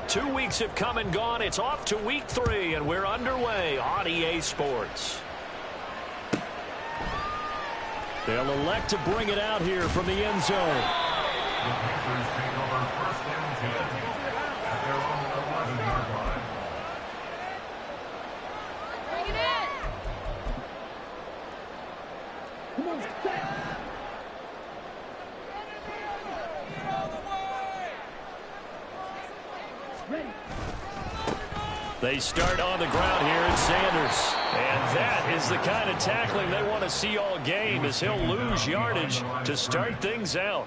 2 weeks have come and gone. It's off to week 3, and we're underway on EA Sports. They'll elect to bring it out here from the end zone. The Panthers take over first and 10 at their own 11-yard line. Bring it in. Come on, They start on the ground here at Sanders. And that is the kind of tackling they want to see all game, as he'll lose yardage to start things out.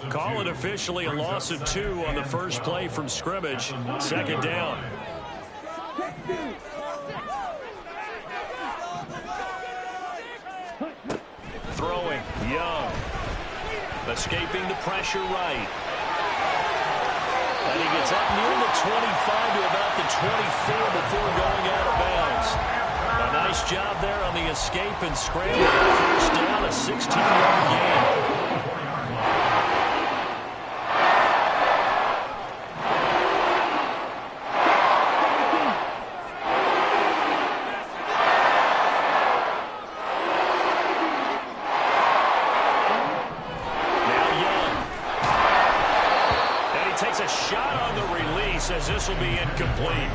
Call it officially a loss of 2 on the first play from scrimmage. Second down. Throwing, Young. Escaping the pressure right. And he gets up near the 25 to about the 24 before going out of bounds. A nice job there on the escape and scramble. First down, a 16-yard gain. Says this will be incomplete.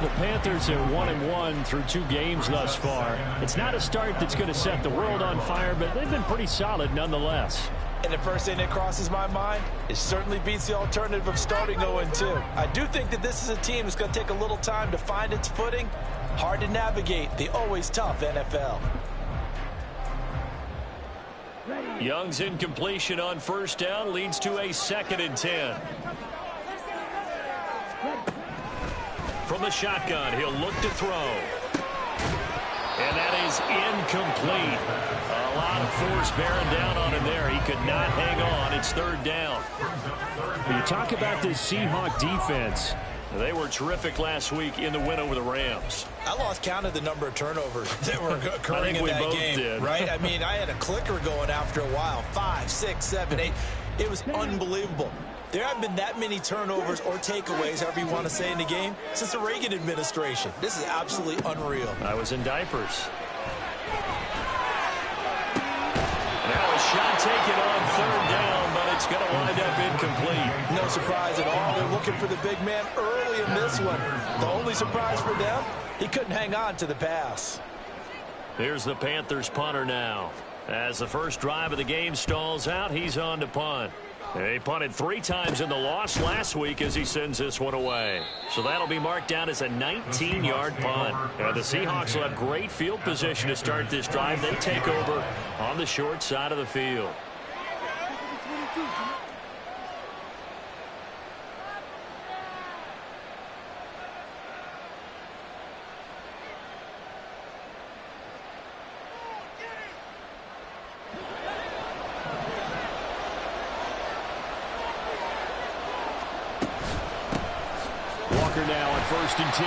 The Panthers are 1-1 through 2 games thus far. It's not a start that's going to set the world on fire, but they've been pretty solid nonetheless. And the first thing that crosses my mind, it certainly beats the alternative of starting 0-2. I do think that this is a team that's going to take a little time to find its footing. Hard to navigate the always tough NFL. Young's incompletion on first down leads to a 2nd and 10. From the shotgun, he'll look to throw. And that is incomplete. A lot of force bearing down on him there. He could not hang on. It's 3rd down. When you talk about this Seahawk defense, they were terrific last week in the win over the Rams. I lost count of the number of turnovers that were occurring in that game. Did. Right? I mean, I had a clicker going after a while. 5, 6, 7, 8. It was unbelievable. There haven't been that many turnovers or takeaways, however you want to say, in the game since the Reagan administration. This is absolutely unreal. I was in diapers. Now a shot taken on 3rd down, but it's going to wind up incomplete. No surprise at all. They're looking for the big man early in this one. The only surprise for them, he couldn't hang on to the pass. Here's the Panthers punter now. As the first drive of the game stalls out, he's on to punt. He punted 3 times in the loss last week as he sends this one away. So that'll be marked down as a 19-yard punt. And the Seahawks will have great field position to start this drive. They take over on the short side of the field. Now on 1st and 10.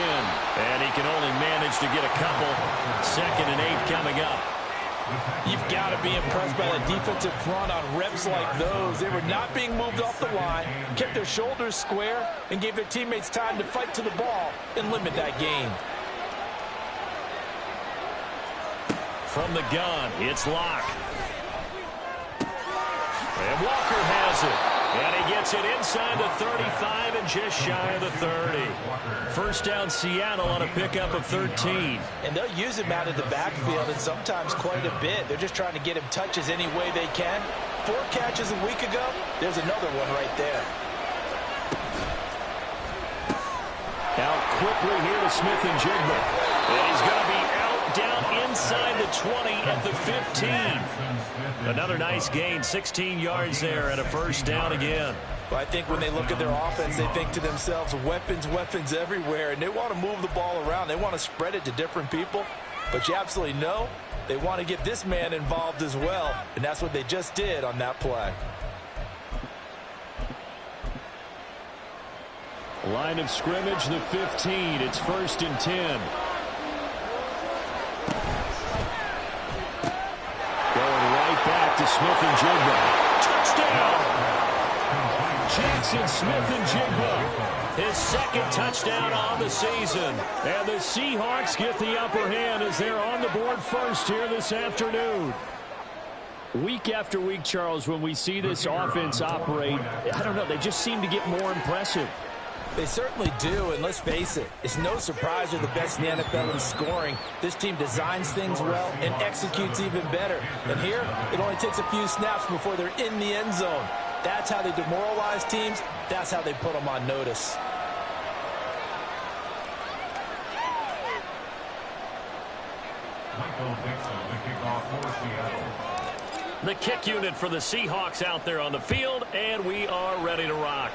And he can only manage to get a couple. 2nd and 8 coming up. You've got to be impressed by the defensive front on reps like those. They were not being moved off the line, kept their shoulders square, and gave their teammates time to fight to the ball and limit that gain. From the gun, it's Locke. And Walker has it. And he gets it inside the 35 and just shy of the 30. First down Seattle on a pickup of 13. And they'll use him out of the backfield and sometimes quite a bit. They're just trying to get him touches any way they can. 4 catches a week ago. There's another one right there. Out quickly here to Smith-Njigba. And he's going to be out down inside the 20 at the 15. Another nice gain, 16 yards there, and a first down again. Well, I think when they look at their offense, they think to themselves, weapons, weapons everywhere, and they want to move the ball around. They want to spread it to different people, but you absolutely know they want to get this man involved as well, and that's what they just did on that play. Line of scrimmage, the 15. It's 1st and 10. Going right back to Smith-Njigba. Touchdown! Jackson Smith-Njigba. His second touchdown on the season. And the Seahawks get the upper hand as they're on the board first here this afternoon. Week after week, Charles, when we see this offense operate, I don't know, they just seem to get more impressive. They certainly do, and let's face it, it's no surprise they're the best in the NFL in scoring. This team designs things well and executes even better. And here, it only takes a few snaps before they're in the end zone. That's how they demoralize teams. That's how they put them on notice. Michael Dixon, the kickoff for Seattle. The kick unit for the Seahawks out there on the field, and we are ready to rock.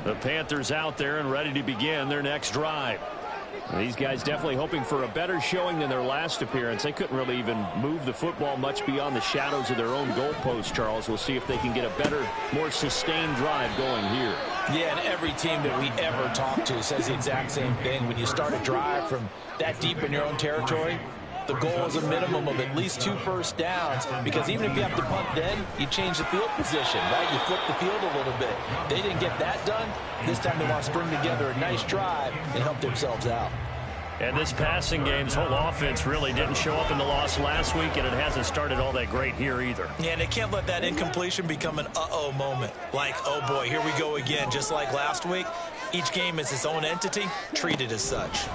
The Panthers out there and ready to begin their next drive. These guys definitely hoping for a better showing than their last appearance. They couldn't really even move the football much beyond the shadows of their own goalpost, Charles. We'll see if they can get a better, more sustained drive going here. Yeah, and every team that we ever talk to says the exact same thing. When you start a drive from that deep in your own territory, the goal is a minimum of at least 2 first downs, because even if you have to punt then, you change the field position, right? You flip the field a little bit. They didn't get that done. This time they want to string together a nice drive and help themselves out. And this passing game's whole offense really didn't show up in the loss last week, and it hasn't started all that great here either. Yeah, and they can't let that incompletion become an uh-oh moment. Like, oh boy, here we go again, just like last week. Each game is its own entity, treated as such.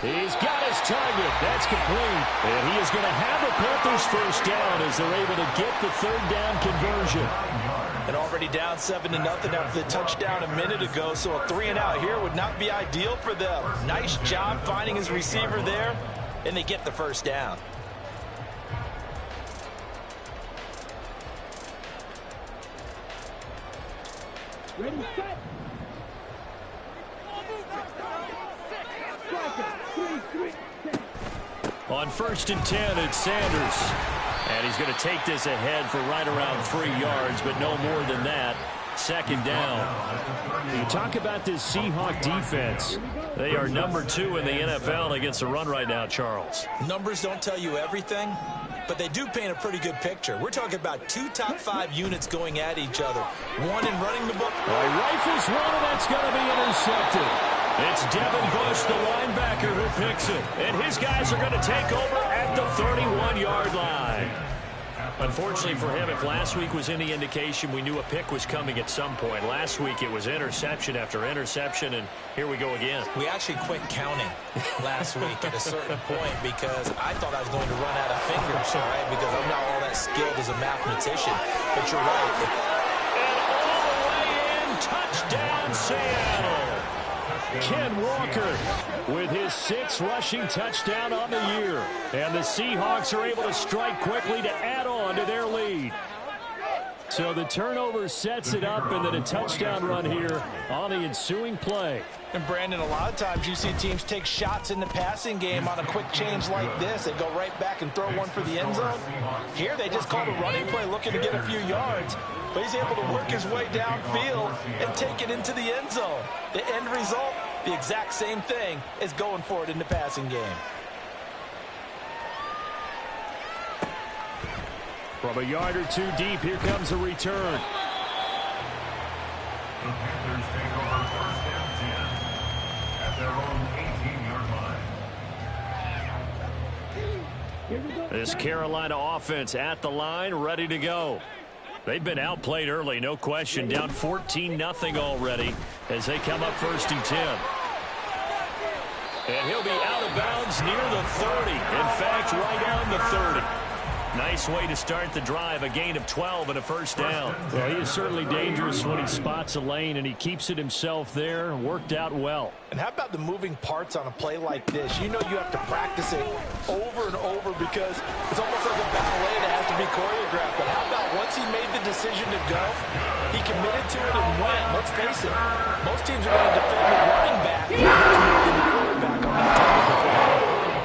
He's got his target. That's complete. And he is going to have the Panthers first down as they're able to get the third down conversion. And already down 7-0 after the touchdown a minute ago, so a 3-and-out here would not be ideal for them. Nice job finding his receiver there, and they get the first down. Ready, set. On 1st and 10, it's Sanders. And he's going to take this ahead for right around 3 yards, but no more than that. Second down. You talk about this Seahawk defense. They are number 2 in the NFL against the run right now, Charles. Numbers don't tell you everything, but they do paint a pretty good picture. We're talking about 2 top 5 units going at each other. One in running the ball. He rifles one, and that's going to be intercepted. It's Devin Bush, the linebacker, who picks it. And his guys are going to take over at the 31-yard line. Unfortunately for him, if last week was any indication, we knew a pick was coming at some point. Last week it was interception after interception, and here we go again. We actually quit counting last week at a certain point because I thought I was going to run out of fingers, all right, because I'm not all that skilled as a mathematician. But you're right. And all the way in, touchdown Seattle. Ken Walker with his 6th rushing touchdown on the year. And the Seahawks are able to strike quickly to add on to their lead. So the turnover sets it up, and then a touchdown run here on the ensuing play. And Brandon, a lot of times you see teams take shots in the passing game on a quick change like this. They go right back and throw one for the end zone. Here they just called a running play looking to get a few yards. But he's able to work his way downfield and take it into the end zone. The end result, the exact same thing as going for it in the passing game. From a yard or 2 deep, here comes a return. The Panthers take over 1st and 10 at their own 18-yard line. This Carolina offense at the line, ready to go. They've been outplayed early, no question. Down 14-0 already as they come up 1st and 10. And he'll be out of bounds near the 30. In fact, right on the 30. Nice way to start the drive, a gain of 12 and a first down. Well, he is certainly dangerous when he spots a lane, and he keeps it himself there. Worked out well. And how about the moving parts on a play like this? You know you have to practice it over and over because it's almost like a ballet that has to be choreographed. But how about once he made the decision to go, he committed to it and went. Let's face it, most teams are going to defend the running back much more than the quarterback on that type of play.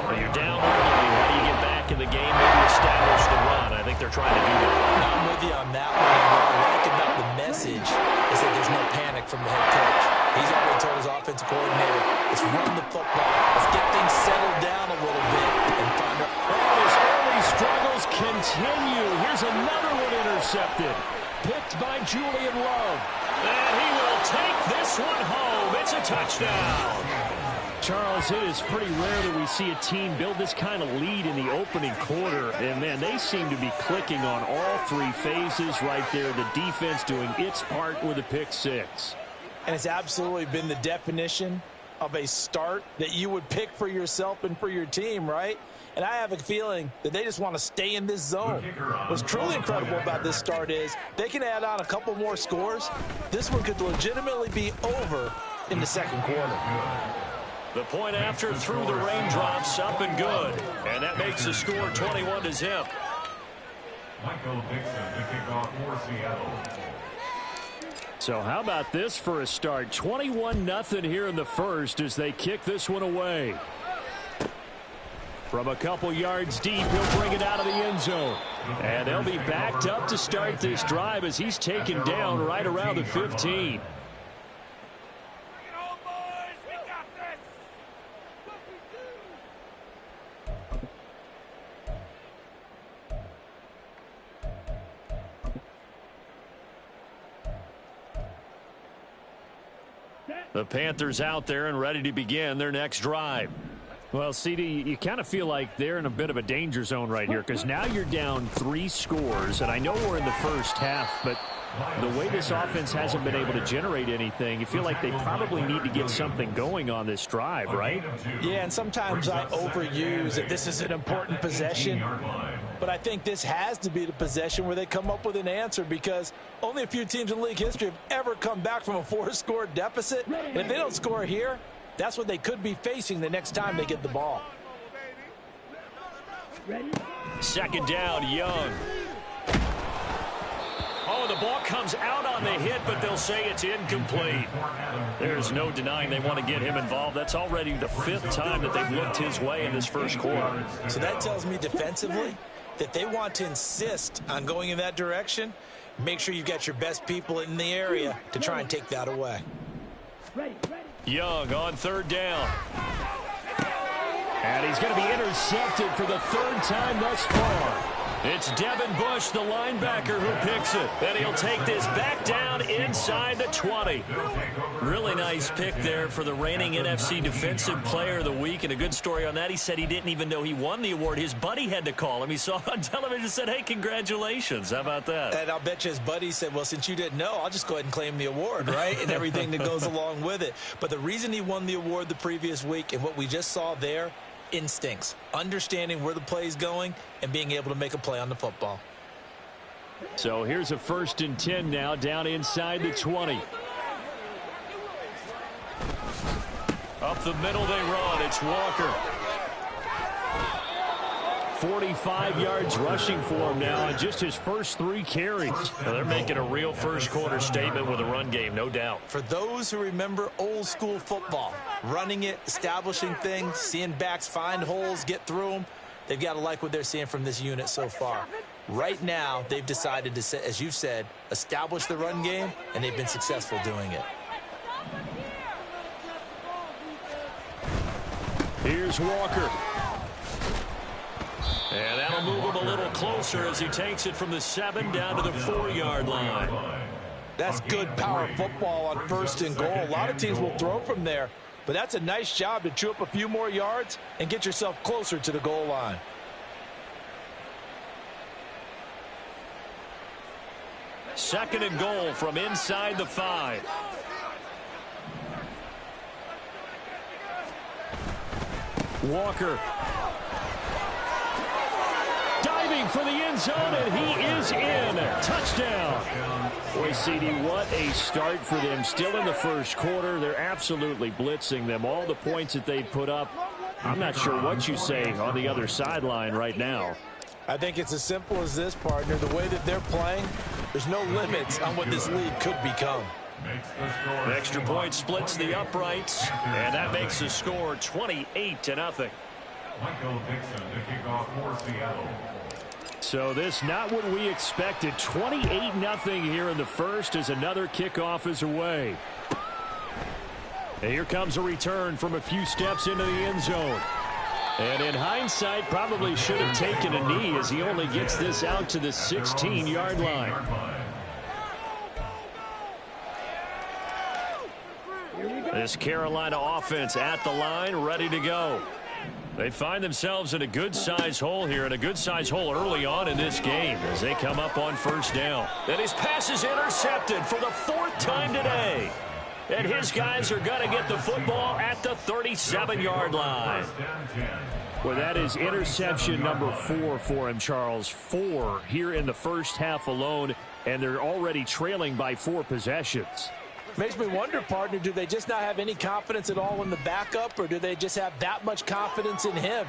Well, you're down early. How do you get back in the game? Maybe establish the run. I think they're are trying to do that. I'm with you on that one. And what I like about the message is that there's no panic from the head coach. He's already told his offensive coordinator, let's run the football. Let's get things settled down a little bit and find out. And his early struggles continue. Here's another one intercepted. Picked by Julian Love. And he will take this one home. It's a touchdown. Charles, it is pretty rare that we see a team build this kind of lead in the opening quarter. And, man, they seem to be clicking on all three phases right there. The defense doing its part with a pick six. And it's absolutely been the definition of a start that you would pick for yourself and for your team, right? And I have a feeling that they just want to stay in this zone. What's truly incredible about this start is they can add on a couple more scores. This one could legitimately be over in the second quarter. The point after through the raindrops, up and good. And that makes the score 21-0. Michael Dixon to kick off for Seattle. So how about this for a start? 21-0 here in the first as they kick this one away. From a couple yards deep, he'll bring it out of the end zone. And they'll be backed up to start this drive as he's taken down right around the 15. The Panthers out there and ready to begin their next drive. Well, CD, you kind of feel like they're in a bit of a danger zone right here because now you're down 3 scores, and I know we're in the first half, but the way this offense hasn't been able to generate anything, you feel like they probably need to get something going on this drive, right? Yeah, and sometimes I overuse that this is an important possession, but I think this has to be the possession where they come up with an answer because only a few teams in league history have ever come back from a 4-score deficit, and if they don't score here, that's what they could be facing the next time they get the ball. Second down, Young. Oh, the ball comes out on the hit, but they'll say it's incomplete. There's no denying they want to get him involved. That's already the 5th time that they've looked his way in this first quarter. So that tells me defensively that they want to insist on going in that direction. Make sure you've got your best people in the area to try and take that away. Young on 3rd down. And he's going to be intercepted for the 3rd time thus far. It's Devin Bush, the linebacker, who picks it. And he'll take this back down inside the 20. Really nice pick there for the reigning NFC Defensive Player of the Week. And a good story on that. He said he didn't even know he won the award. His buddy had to call him. He saw it on television and said, hey, congratulations. How about that? And I'll bet you his buddy said, well, since you didn't know, I'll just go ahead and claim the award, right? And everything that goes along with it. But the reason he won the award the previous week and what we just saw there, instincts, understanding where the play is going and being able to make a play on the football. So here's a 1st and 10 now down inside the 20. Up the middle they run. It's Walker. 45 yards rushing for him now in just his first 3 carries. Well, they're making a real first quarter statement with a run game, no doubt. For those who remember old school football, running it, establishing things, seeing backs find holes, get through them, they've got to like what they're seeing from this unit so far. Right now, they've decided to, as you said, establish the run game, and they've been successful doing it. Here's Walker. And that'll move him a little closer as he takes it from the 7 down to the 4-yard line. That's good power football on 1st and goal. A lot of teams will throw from there, but that's a nice job to chew up a few more yards and get yourself closer to the goal line. Second and goal from inside the 5. Walker. Diving for the end zone, and he is in. Touchdown. Boy, CD, what a start for them. Still in the first quarter. They're absolutely blitzing them. All the points that they put up, I'm not sure what you say on the other sideline right now. I think it's as simple as this, partner. The way that they're playing, there's no limits on what this league could become. An extra point splits the uprights, and that makes the score 28-0. Michael Dixon to kick off for Seattle. So this not what we expected. 28-0 here in the first as another kickoff is away. And here comes a return from a few steps into the end zone. And in hindsight, probably should have taken a knee as he only gets this out to the 16-yard line. This Carolina offense at the line, ready to go. They find themselves in a good-sized hole here, and a good-sized hole early on in this game as they come up on first down. And his pass is intercepted for the fourth time today. And his guys are going to get the football at the 37-yard line. Well, that is interception number 4 for him, Charles. 4 here in the first half alone, and they're already trailing by 4 possessions. Makes me wonder, partner, do they just not have any confidence at all in the backup, or do they just have that much confidence in him?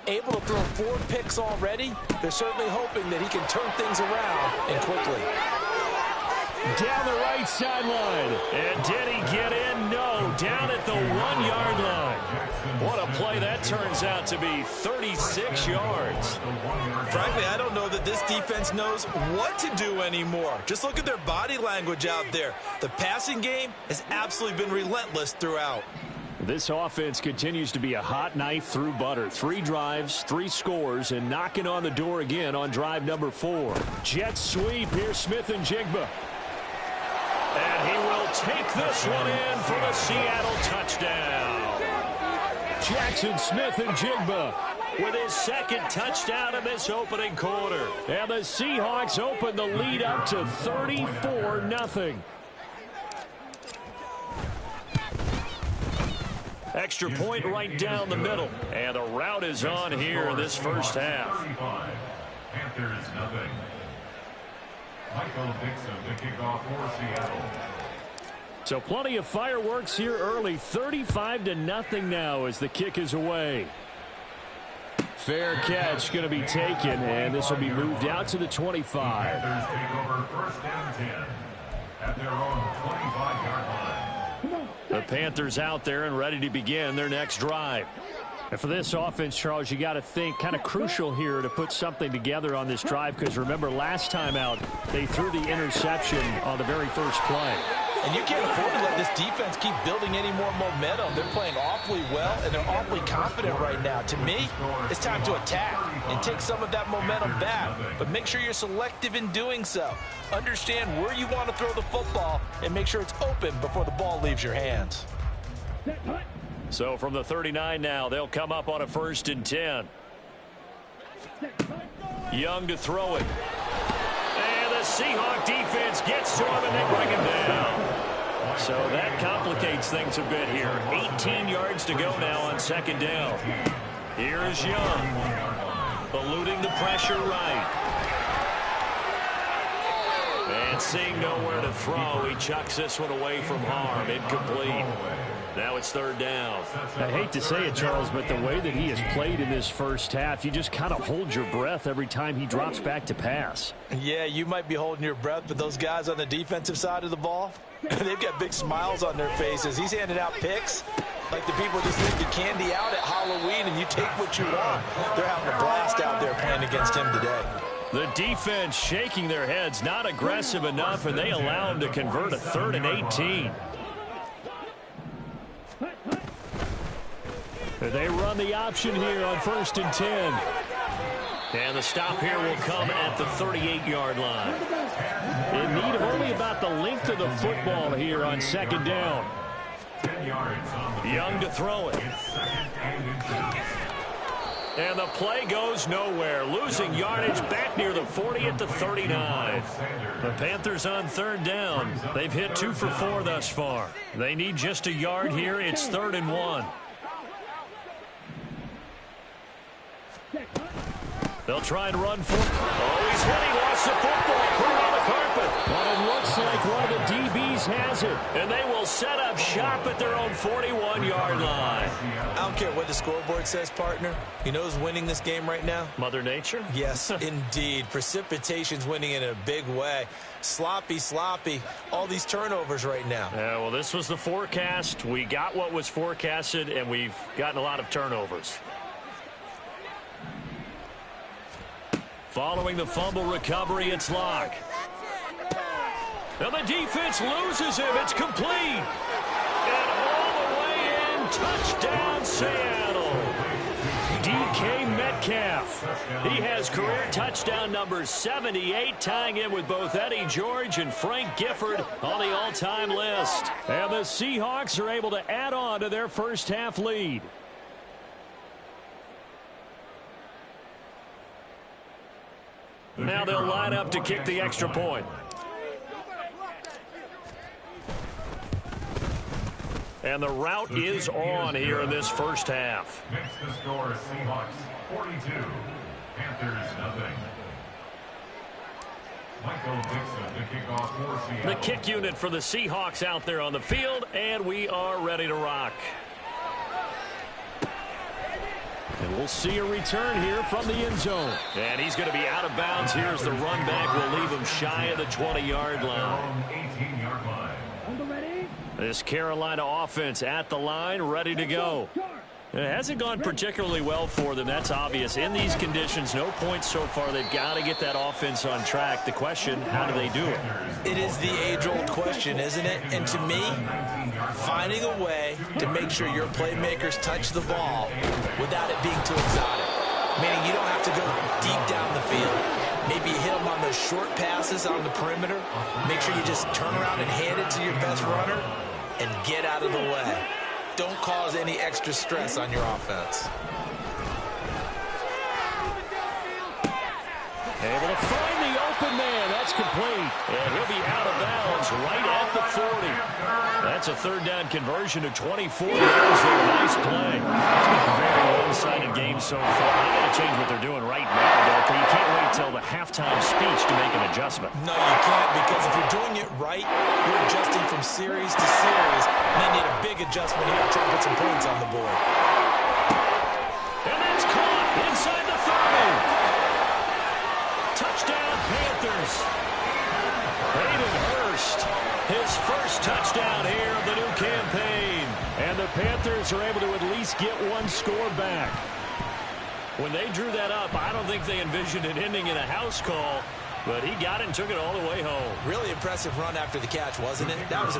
Able to throw 4 picks already, they're certainly hoping that he can turn things around and quickly. Down the right sideline. And did he get in? No. Down at the 1-yard line. What a play that turns out to be. 36 yards. Frankly, I don't know that this defense knows what to do anymore. Just look at their body language out there. The passing game has absolutely been relentless throughout. This offense continues to be a hot knife through butter. 3 drives, 3 scores, and knocking on the door again on drive number 4. Jet sweep. Here's Smith-Njigba. And he will take this one in for the Seattle touchdown. Jackson Smith-Njigba with his second touchdown in this opening quarter. And the Seahawks open the lead up to 34-0. Extra point right down the middle. And the route is on here in this first half. Panthers nothing. Michael Dixon to kick off for Seattle. So plenty of fireworks here early. 35-0 now as the kick is away. Fair catch going to be taken, and this will be moved out to the 25. Panthers take over first and 10 at their own 25-yard line. The Panthers out there and ready to begin their next drive. And for this offense, Charles, you got to think kind of crucial here to put something together on this drive, because remember last time out they threw the interception on the very first play. And you can't afford to let this defense keep building any more momentum. They're playing awfully well, and they're awfully confident right now. To me, it's time to attack and take some of that momentum back. But make sure you're selective in doing so. Understand where you want to throw the football and make sure it's open before the ball leaves your hands. So from the 39 now, they'll come up on a 1st and 10. Young to throw it. And the Seahawk defense gets to him, and they bring him down. So that complicates things a bit here. 18 yards to go now on 2nd down. Here's Young, eluding the pressure right. And seeing nowhere to throw, he chucks this one away from harm. Incomplete. Now it's 3rd down. I hate to say it, Charles, but the way that he has played in this first half, you just kind of hold your breath every time he drops back to pass. Yeah, you might be holding your breath, but those guys on the defensive side of the ball, they've got big smiles on their faces. He's handing out picks like the people just leave the candy out at Halloween and you take what you want. They're having a blast out there playing against him today. The defense shaking their heads, not aggressive enough, and they allow him to convert a 3rd and 18. They run the option here on 1st and 10. And the stop here will come at the 38-yard line. In need of only about the length of the football here on 2nd down. Young to throw it. And the play goes nowhere. Losing yardage back near the 40 at the 39. The Panthers on 3rd down. They've hit 2 for 4 thus far. They need just a yard here. It's 3rd and 1. They'll try and run for it. Oh, he's hit. He lost the football. Put it on the carpet. But it looks like one of the DBs has it. And they will set up shop at their own 41-yard line. I don't care what the scoreboard says, partner. You know who's winning this game right now? Mother Nature? Yes, indeed. Precipitation's winning in a big way. Sloppy. All these turnovers right now. Yeah, well, this was the forecast. We got what was forecasted, and we've gotten a lot of turnovers. Following the fumble recovery, it's Locke. And the defense loses him. It's complete. And all the way in, touchdown Seattle. DK Metcalf. He has career touchdown number 78, tying in with both Eddie George and Frank Gifford on the all-time list. And the Seahawks are able to add on to their first half lead. Now they'll line up to kick the extra point. And the route is on here in this first half. Next the score, Seahawks 42, Panthers nothing. Michael Dixon to kick off for Seattle. The kick unit for the Seahawks out there on the field, and we are ready to rock. And we'll see a return here from the end zone. And he's going to be out of bounds here as the run back will leave him shy of the 20-yard line. 18-yard line. This Carolina offense at the line, ready to go. It hasn't gone particularly well for them. That's obvious. In these conditions, no points so far. They've got to get that offense on track. The question, how do they do it? It is the age-old question, isn't it? And to me, finding a way to make sure your playmakers touch the ball without it being too exotic. Meaning you don't have to go deep down the field. Maybe hit them on those short passes on the perimeter. Make sure you just turn around and hand it to your best runner and get out of the way. Don't cause any extra stress on your offense. Able to find the open man. That's complete. And he'll be out of bounds right at the 40. That's a third down conversion to 24 yards there. Nice play. It's been a very one-sided game so far. They got to change what they're doing right now, Delta. You can't wait till the halftime speech to make an adjustment. No, you can't, because if you're doing it right, you're adjusting from series to series, and they need a big adjustment here to try to put some points on the board. And that's caught inside the 30. Touchdown, Panthers. Hayden Hurst, his first touchdown here of the new campaign. And the Panthers are able to at least get one score back. When they drew that up, I don't think they envisioned it ending in a house call, but he got it and took it all the way home. Really impressive run after the catch, wasn't it? That was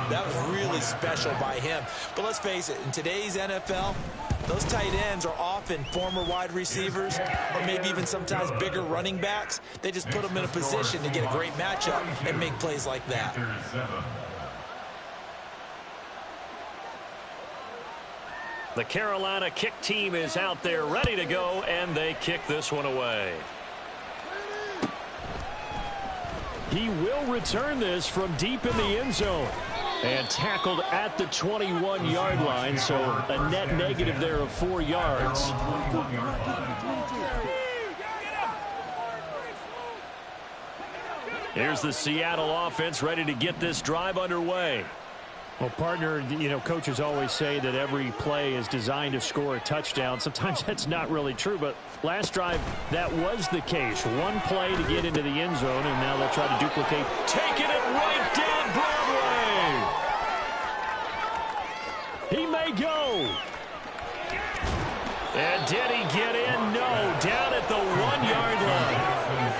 really special by him. But let's face it, in today's NFL, those tight ends are often former wide receivers or maybe even sometimes bigger running backs. They just put them in a position to get a great matchup and make plays like that. The Carolina kick team is out there ready to go, and they kick this one away. He will return this from deep in the end zone. And tackled at the 21-yard line, so a net negative there of 4 yards. Here's the Seattle offense ready to get this drive underway. Well, partner, you know, coaches always say that every play is designed to score a touchdown. Sometimes that's not really true, but last drive, that was the case. One play to get into the end zone, and now they'll try to duplicate. Taking it right down Broadway. He may go. And did he get in? No, down at the 1-yard line.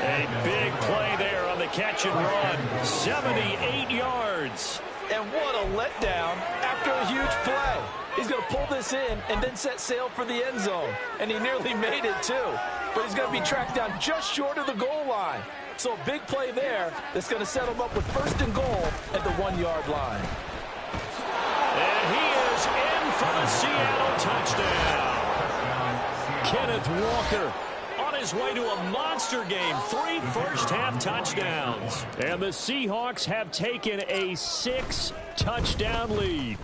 A big play there on the catch and run. 78 yards. And what a letdown after a huge play. He's going to pull this in and then set sail for the end zone. And he nearly made it, too. But he's going to be tracked down just short of the goal line. So a big play there that's going to set him up with first and goal at the 1-yard line. And he is in for the Seattle touchdown. Kenneth Walker on his way to a monster game. 3 first-half touchdowns. And the Seahawks have taken a 6-touchdown lead.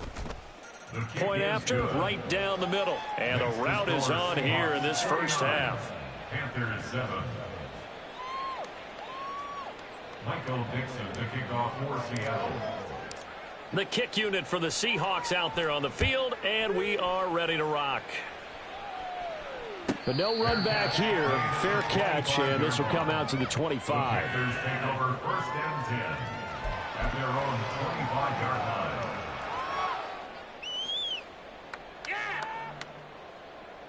Point after, right down the middle. And the route is on here in this first half. Panthers 7. Michael Dixon to kick off for Seattle. The kick unit for the Seahawks out there on the field, and we are ready to rock. But no run back here. Fair catch, and this will come out to the 25. Panthers take over first and 10 at their own 25-yard line.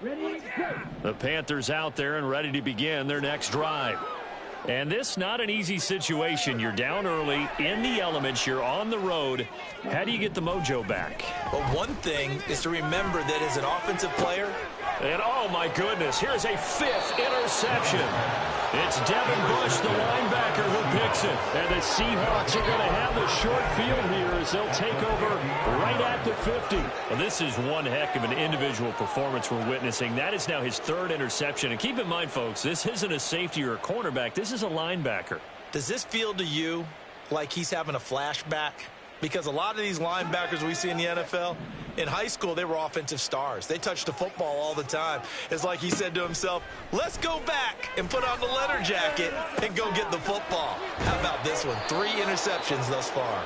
Ready, go. The Panthers out there and ready to begin their next drive. And this not an easy situation. You're down early, in the elements, you're on the road. How do you get the mojo back? Well, one thing is to remember that as an offensive player, and oh my goodness, here's a 5th interception. It's Devin Bush, the linebacker, who picks it. And the Seahawks are going to have the short field here as they'll take over right at the 50. Well, this is one heck of an individual performance we're witnessing. That is now his 3rd interception. And keep in mind, folks, this isn't a safety or a cornerback. This is a linebacker. Does this feel to you like he's having a flashback? Because a lot of these linebackers we see in the NFL, in high school, they were offensive stars. They touched the football all the time. It's like he said to himself, let's go back and put on the leather jacket and go get the football. How about this one? 3 interceptions thus far.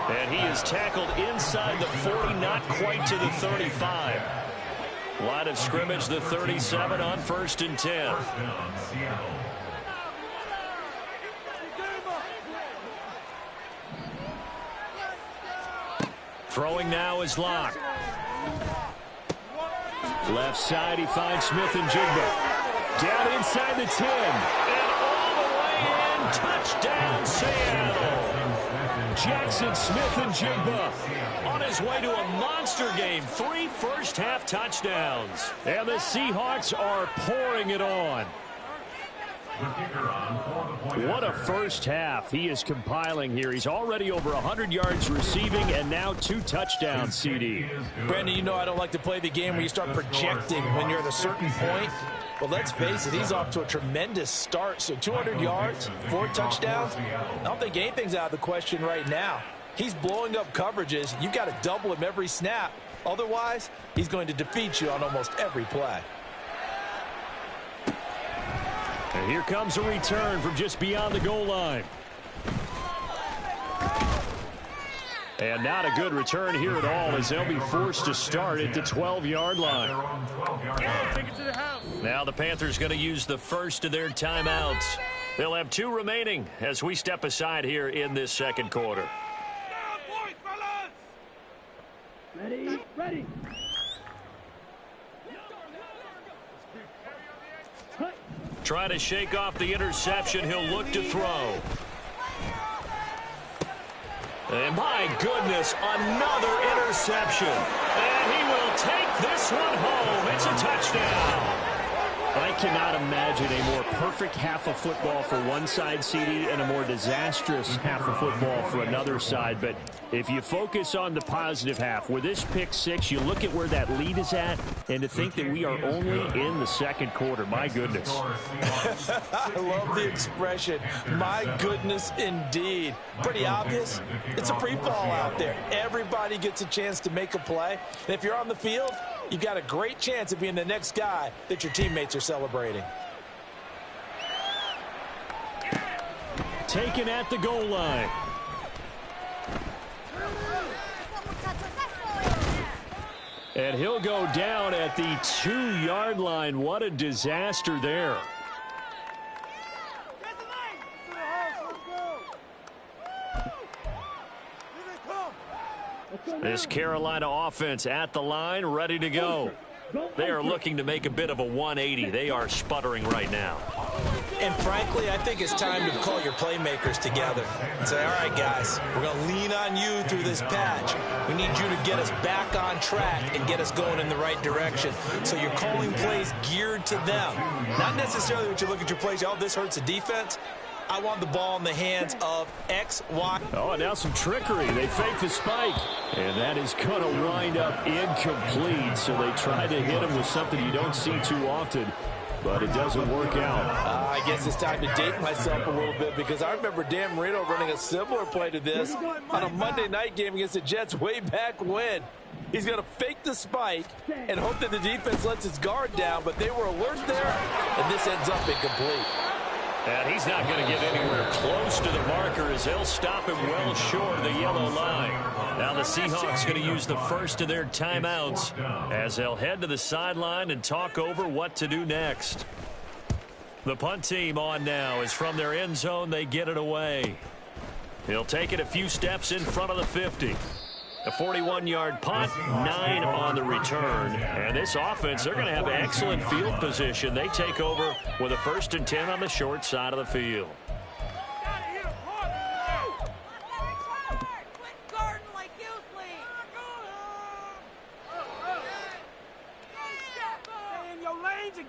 And he is tackled inside the 40, not quite to the 35. Line of scrimmage, the 37 on 1st and 10. First down, Seattle. Throwing now is Locke. Left side, he finds Smith and Jigba. Down inside the 10. And all the way in. Touchdown, Seattle. Jackson Smith and Jigba on his way to a monster game. 3 first-half touchdowns. And the Seahawks are pouring it on. What a first half he is compiling here. He's already over 100 yards receiving and now 2 touchdowns, CD. Brandon, you know I don't like to play the game where you start projecting when you're at a certain point. But let's face it, he's off to a tremendous start. So 200 yards, 4 touchdowns. I don't think anything's out of the question right now. He's blowing up coverages. You've got to double him every snap. Otherwise, he's going to defeat you on almost every play. And here comes a return from just beyond the goal line. And not a good return here at all as they'll be forced to start at the 12-yard line. Now the Panthers going to use the first of their timeouts. They'll have 2 remaining as we step aside here in this second quarter. Ready, ready. Trying to shake off the interception. He'll look to throw. And my goodness, another interception. And he will take this one home. It's a touchdown. I cannot imagine a more perfect half of football for one side, CD, and a more disastrous half of football for another side. But if you focus on the positive half, with this pick 6, you look at where that lead is at, and to think that we are only in the second quarter. My goodness. I love the expression, my goodness indeed. Pretty obvious. It's a free fall out there. Everybody gets a chance to make a play. And if you're on the field, you've got a great chance of being the next guy that your teammates are celebrating. Taken at the goal line. And he'll go down at the 2-yard line. What a disaster there. This Carolina offense at the line, ready to go. They are looking to make a bit of a 180. They are sputtering right now. And frankly, I think it's time to call your playmakers together and say, all right, guys, we're going to lean on you through this patch. We need you to get us back on track and get us going in the right direction. So you're calling plays geared to them. Not necessarily when you look at your plays, oh, this hurts the defense. I want the ball in the hands of X, Y. Oh, now some trickery. They fake the spike. And that is going to wind up incomplete. So they try to hit him with something you don't see too often. But it doesn't work out. I guess it's time to date myself a little bit because I remember Dan Marino running a similar play to this on a Monday night game against the Jets way back when. He's going to fake the spike and hope that the defense lets his guard down, but they were alert there, and this ends up incomplete. And he's not going to get anywhere close to the marker as they'll stop him well short of the yellow line. Now the Seahawks going to use the first of their timeouts as they'll head to the sideline and talk over what to do next. The punt team on now is from their end zone. They get it away. He'll take it a few steps in front of the 50. A 41-yard punt, 9 on the return. And this offense, they're going to have excellent field position. They take over with a 1st and 10 on the short side of the field.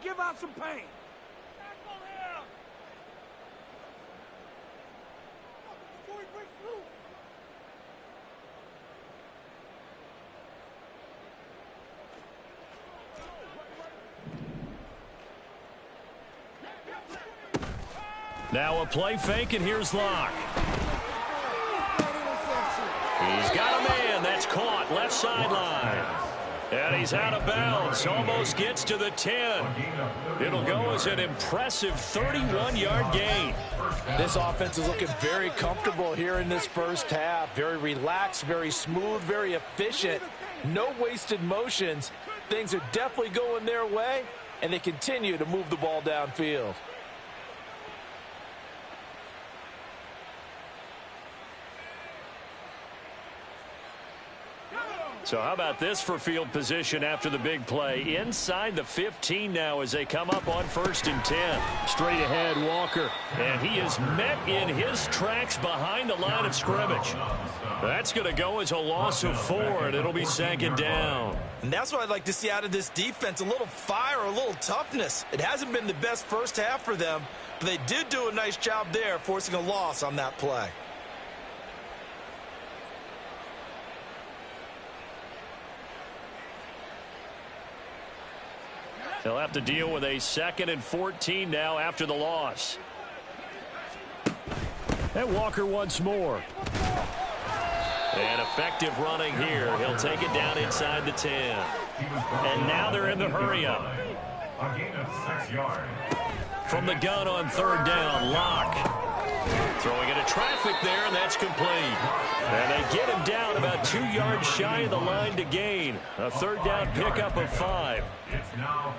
Give out some pain. Now a play fake, and here's Locke. He's got a man. That's caught. Left sideline. And he's out of bounds. Almost gets to the 10. It'll go as an impressive 31-yard gain. This offense is looking very comfortable here in this first half. Very relaxed, very smooth, very efficient. No wasted motions. Things are definitely going their way, and they continue to move the ball downfield. So how about this for field position after the big play? Inside the 15 now as they come up on 1st and 10. Straight ahead, Walker. And he is met in his tracks behind the line of scrimmage. That's going to go as a loss of 4, and it'll be 2nd down. And that's what I'd like to see out of this defense, a little fire, a little toughness. It hasn't been the best first half for them, but they did do a nice job there forcing a loss on that play. They'll have to deal with a 2nd and 14 now after the loss. And Walker once more. And effective running here. He'll take it down inside the 10. And now they're in the hurry-up. A gain of 6 yards. From the gun on 3rd down, Locke. Throwing into traffic there, and that's complete. And they get him down about 2 yards shy of the line to gain. A 3rd down pickup of 5.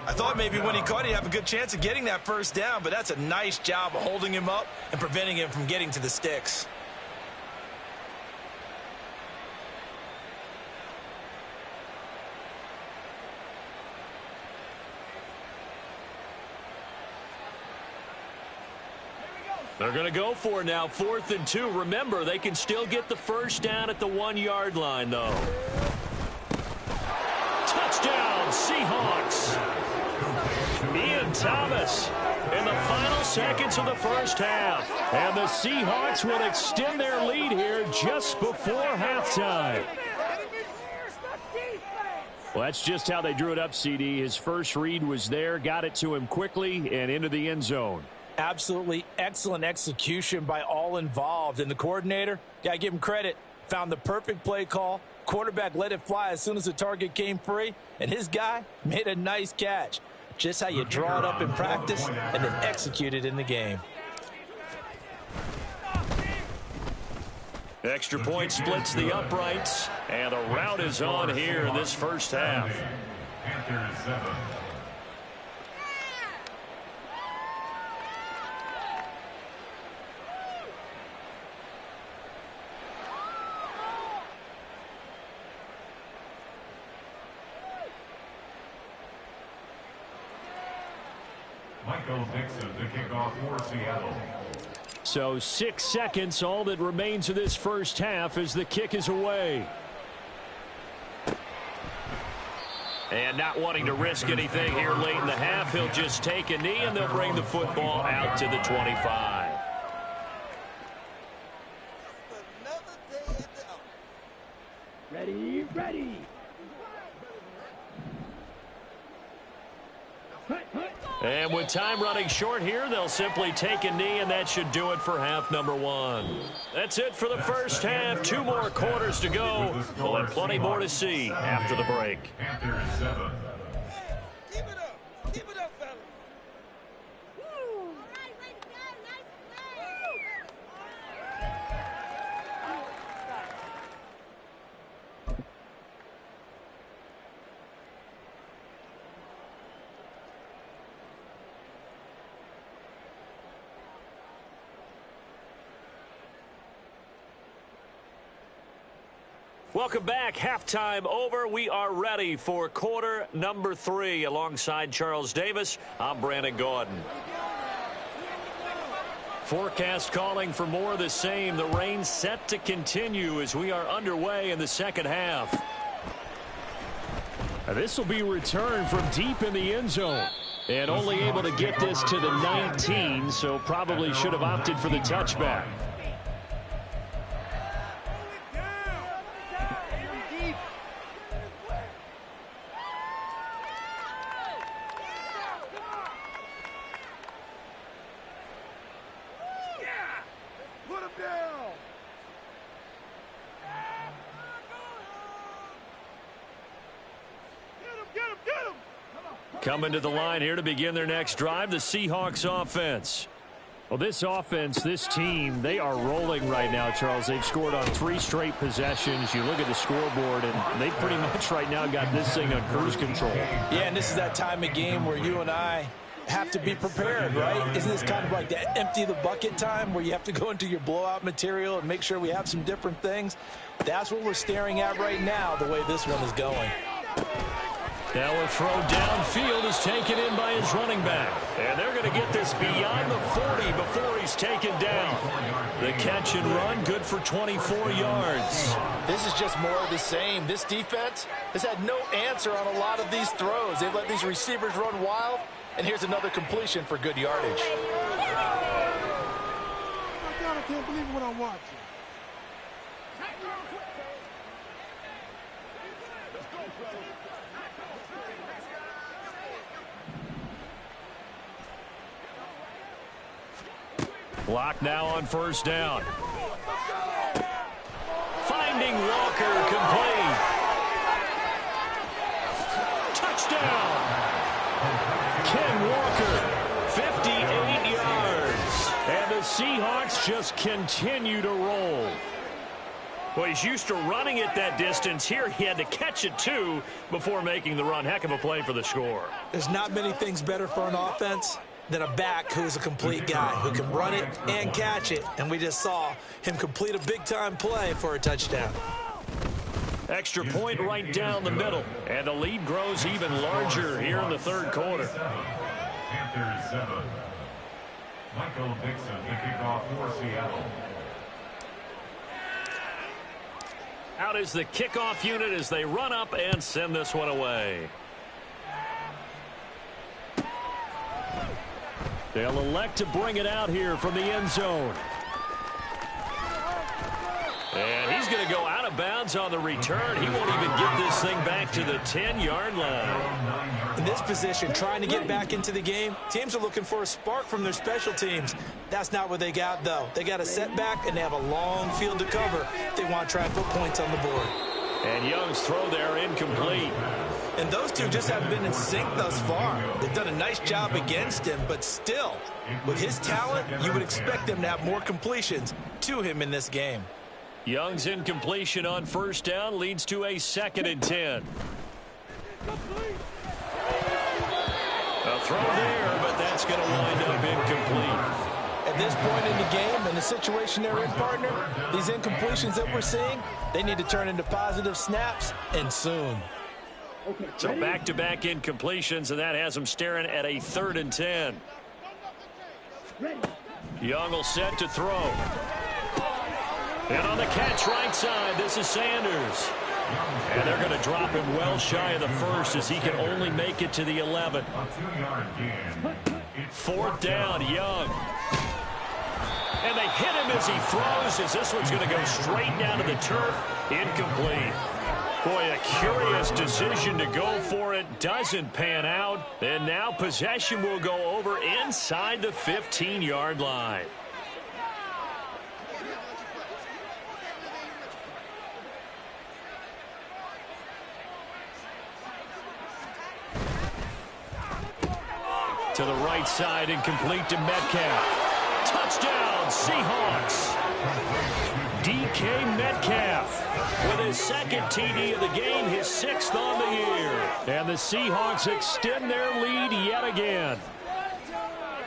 I thought maybe when he caught, he'd have a good chance of getting that 1st down, but that's a nice job of holding him up and preventing him from getting to the sticks. They're going to go for it now, 4th and 2. Remember, they can still get the 1st down at the 1-yard line, though. Touchdown, Seahawks. Ian Thomas in the final seconds of the first half. And the Seahawks will extend their lead here just before halftime. Well, that's just how they drew it up, CD. His first read was there, got it to him quickly and into the end zone. Absolutely excellent execution by all involved. And the coordinator, got to give him credit, found the perfect play call. Quarterback let it fly as soon as the target came free. And his guy made a nice catch. Just how you draw it up in practice and then execute it in the game. Extra point splits the uprights. And the route is on here in this first half. Panthers 7. Michael Dixon, the kickoff for Seattle. So 6 seconds, all that remains of this first half as the kick is away. And not wanting to risk anything here late in the half, he'll just take a knee and they'll bring the football out to the 25. Ready, ready. And with time running short here, they'll simply take a knee, and that should do it for half number 1. That's it for the first half. 2 more quarters to go. We'll have plenty more to see after the break. Panthers 7. Keep it up. Keep it up, fellas. Welcome back. Halftime over. We are ready for quarter number 3. Alongside Charles Davis, I'm Brandon Gaudin. Forecast calling for more of the same. The rain set to continue as we are underway in the second half. This will be returned from deep in the end zone. And only able to get this to the 19, so probably should have opted for the touchback. Coming to the line here to begin their next drive, the Seahawks offense. Well, this offense, this team, they are rolling right now, Charles. They've scored on 3 straight possessions. You look at the scoreboard, and they pretty much right now got this thing on cruise control. Yeah, and this is that time of game where you and I have to be prepared, right? Isn't this kind of like that empty the bucket time where you have to go into your blowout material and make sure we have some different things? That's what we're staring at right now, the way this one is going. Now a throw downfield is taken in by his running back. And they're going to get this beyond the 40 before he's taken down. The catch and run, good for 24 yards. This is just more of the same. This defense has had no answer on a lot of these throws. They've let these receivers run wild. And here's another completion for good yardage. Oh, my God, I can't believe what I'm watching. Block now on first down. Finding Walker, complete. Touchdown. Ken Walker, 58 yards. And the Seahawks just continue to roll. Well, he's used to running it that distance. Here he had to catch it, too, before making the run. Heck of a play for the score. There's not many things better for an offense than a back who's a complete guy, who can run it and catch it. And we just saw him complete a big-time play for a touchdown. Extra point right down the middle. And the lead grows even larger here in the third quarter. Panthers 7. Michael Dixon, the kickoff for Seattle. Out is the kickoff unit as they run up and send this one away. They'll elect to bring it out here from the end zone. And he's going to go out of bounds on the return. He won't even get this thing back to the 10-yard line. In this position, trying to get back into the game, teams are looking for a spark from their special teams. That's not what they got, though. They got a setback, and they have a long field to cover if they want to try and put points on the board. And Young's throw there incomplete. And those two just haven't been in sync thus far. They've done a nice job against him, but still, with his talent, you would expect them to have more completions to him in this game. Young's incompletion on first down leads to a 2nd and 10. A throw there, but that's going to wind up incomplete. At this point in the game, in the situation they're in, partner, these incompletions that we're seeing, they need to turn into positive snaps, and soon. So back-to-back incompletions, and that has them staring at a 3rd and 10. Young will set to throw. And on the catch right side, this is Sanders. And they're going to drop him well shy of the first as he can only make it to the 11. 4th down, Young. And they hit him as he throws, as this one's going to go straight down to the turf. Incomplete. Boy, a curious decision to go for it. Doesn't pan out. And now possession will go over inside the 15-yard line. To the right side and complete to Metcalf. Touchdown, Seahawks. DK Metcalf with his 2nd TD of the game, his 6th on the year. And the Seahawks extend their lead yet again.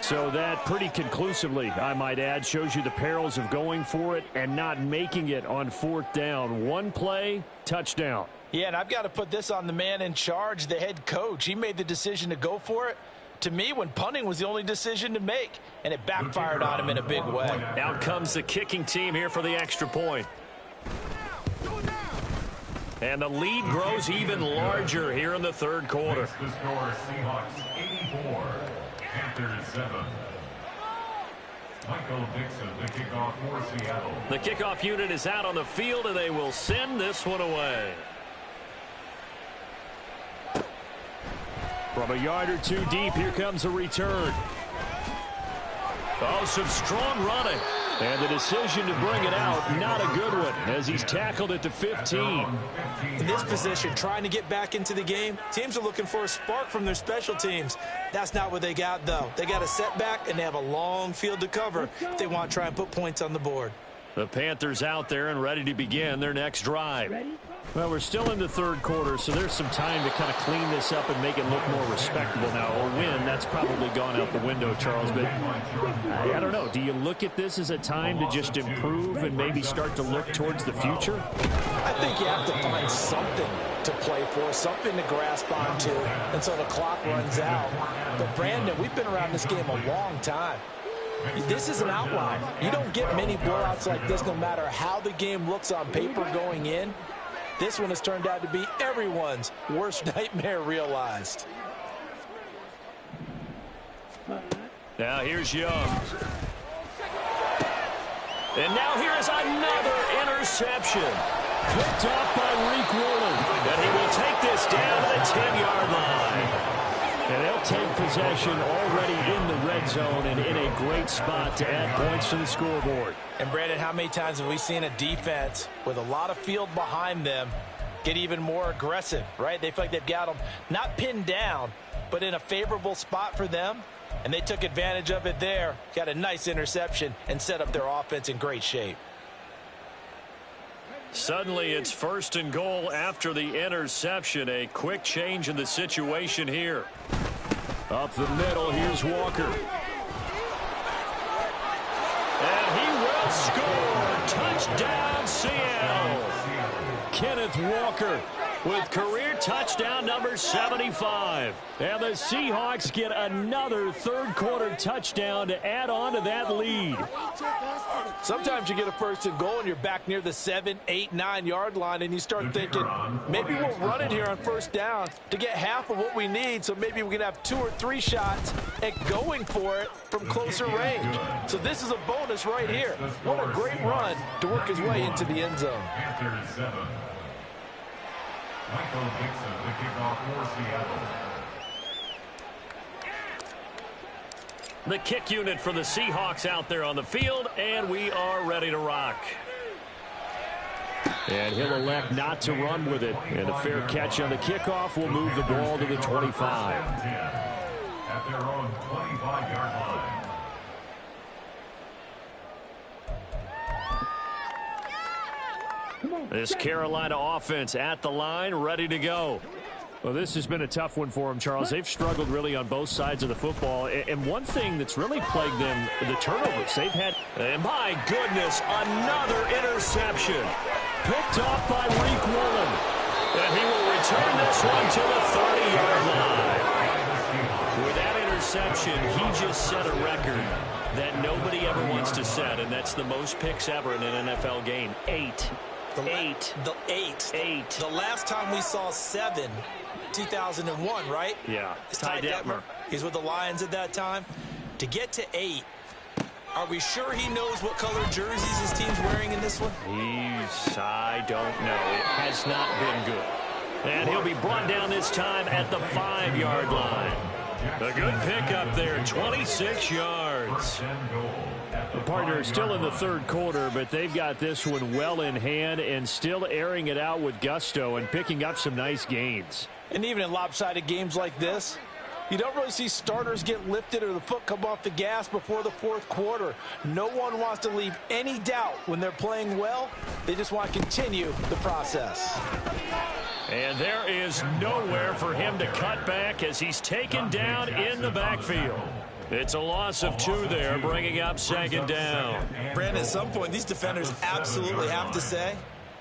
So that pretty conclusively, I might add, shows you the perils of going for it and not making it on 4th down. One play, touchdown. Yeah, and I've got to put this on the man in charge, the head coach. He made the decision to go for it. To me, when punting was the only decision to make, and it backfired on him in a big way. Out comes the kicking team here for the extra point. And the lead grows even larger here in the 3rd quarter. Makes the score Seahawks 84, Panthers 7. Michael Dixon, the kickoff for Seattle. The kickoff unit is out on the field, and they will send this one away. From a yard or two deep, here comes a return. Oh, some strong running. And the decision to bring it out, not a good one, as he's tackled at the 15. In this position, trying to get back into the game, teams are looking for a spark from their special teams. That's not what they got, though. They got a setback, and they have a long field to cover if they want to try and put points on the board. The Panthers out there and ready to begin their next drive. Well, we're still in the 3rd quarter, so there's some time to kind of clean this up and make it look more respectable now. A win, that's probably gone out the window, Charles. But I don't know. Do you look at this as a time to just improve and maybe start to look towards the future? I think you have to find something to play for, something to grasp onto until the clock runs out. But, Brandon, we've been around this game a long time. This is an outlier. You don't get many blowouts like this no matter how the game looks on paper going in. This one has turned out to be everyone's worst nightmare realized. Now here's Young. And now here's another interception. Picked off by Reek Woolen. And he will take this down to the 10-yard line. And they'll take possession already in the red zone and in a great spot to add points to the scoreboard. And, Brandon, how many times have we seen a defense with a lot of field behind them get even more aggressive, right? They feel like they've got them not pinned down, but in a favorable spot for them. And they took advantage of it there, got a nice interception, and set up their offense in great shape. Suddenly it's 1st and goal after the interception. A quick change in the situation here. Up the middle, here's Walker. And he will score. Touchdown, Seattle. Kenneth Walker with career touchdown number 75. And the Seahawks get another 3rd quarter touchdown to add on to that lead. Sometimes you get a 1st and goal and you're back near the 7, 8, 9-yard line and you start thinking, maybe we'll run it here on 1st down to get half of what we need, so maybe we can have 2 or 3 shots at going for it from closer range. So this is a bonus right here. What a great run to work his way into the end zone. Panthers 7. Michael Dixon, the kickoff for Seattle. The kick unit for the Seahawks out there on the field, and we are ready to rock. And he'll elect not to run with it. And a fair catch on the kickoff will move the ball to the 25. At their own 25-yard line. This Carolina offense at the line, ready to go. Well, this has been a tough one for them, Charles. They've struggled really on both sides of the football. And one thing that's really plagued them, the turnovers. They've had, and my goodness, another interception. Picked off by Reek Woolen. And he will return this one to the 30-yard line. With that interception, he just set a record that nobody ever wants to set, and that's the most picks ever in an NFL game. 8. The last time we saw 7, 2001, right? Yeah. It's Ty Detmer. He's with the Lions at that time. To get to 8, are we sure he knows what color jerseys his team's wearing in this one? I don't know. It has not been good. And he'll be brought down this time at the 5-yard line. A good pickup there, 26 yards. The partner is still in the 3rd quarter, but they've got this one well in hand and still airing it out with gusto and picking up some nice gains. And even in lopsided games like this, you don't really see starters get lifted or the foot come off the gas before the 4th quarter. No one wants to leave any doubt when they're playing well. They just want to continue the process. And there is nowhere for him to cut back as he's taken down in the backfield. It's a loss of 2 there, bringing up second down. Brandon, at some point, these defenders absolutely have to say,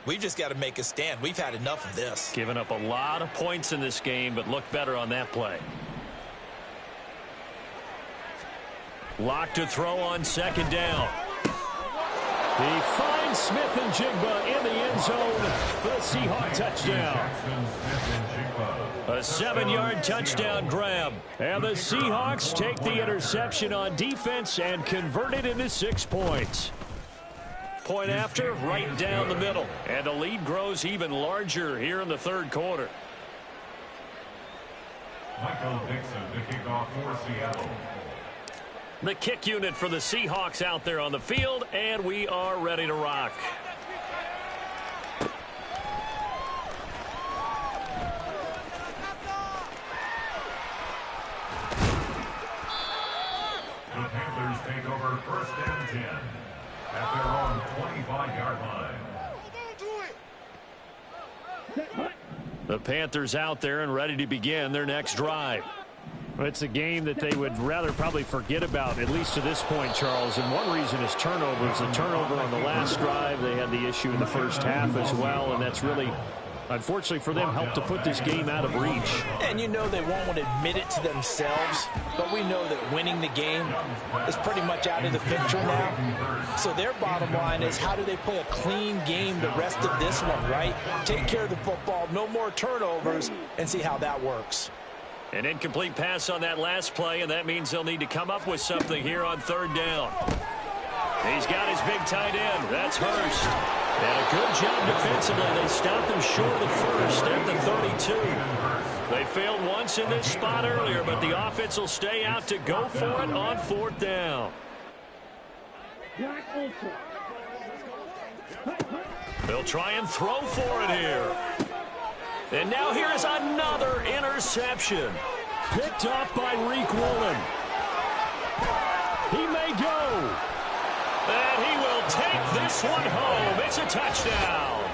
we've just got to make a stand. We've had enough of this. Giving up a lot of points in this game, but looked better on that play. Locked to throw on second down. He finds Smith-Njigba in the end zone for the Seahawk touchdown. A 7-yard touchdown grab. And the Seahawks take the interception on defense and convert it into 6 points. Point after, right down the middle. And the lead grows even larger here in the third quarter. Michael Dixon, the kickoff for Seattle. The kick unit for the Seahawks out there on the field, and we are ready to rock. The Panthers take over first and 10 at their own 25-yard line. The Panthers out there and ready to begin their next drive. It's a game that they would rather probably forget about, at least to this point, Charles. And one reason is turnovers. The turnover on the last drive, they had the issue in the first half as well, and that's really, unfortunately for them, helped to put this game out of reach. And you know they won't want to admit it to themselves, but we know that winning the game is pretty much out of the picture now. So their bottom line is, how do they play a clean game the rest of this one, right? Take care of the football, no more turnovers, and see how that works. An incomplete pass on that last play, and that means they'll need to come up with something here on third down. He's got his big tight end. That's Hurst. And a good job defensively. They stopped him short of the first at the 32. They failed once in this spot earlier, but the offense will stay out to go for it on fourth down. They'll try and throw for it here. And now here's another interception. Picked off by Reek Woolen. He may go. And he will take this one home. It's a touchdown.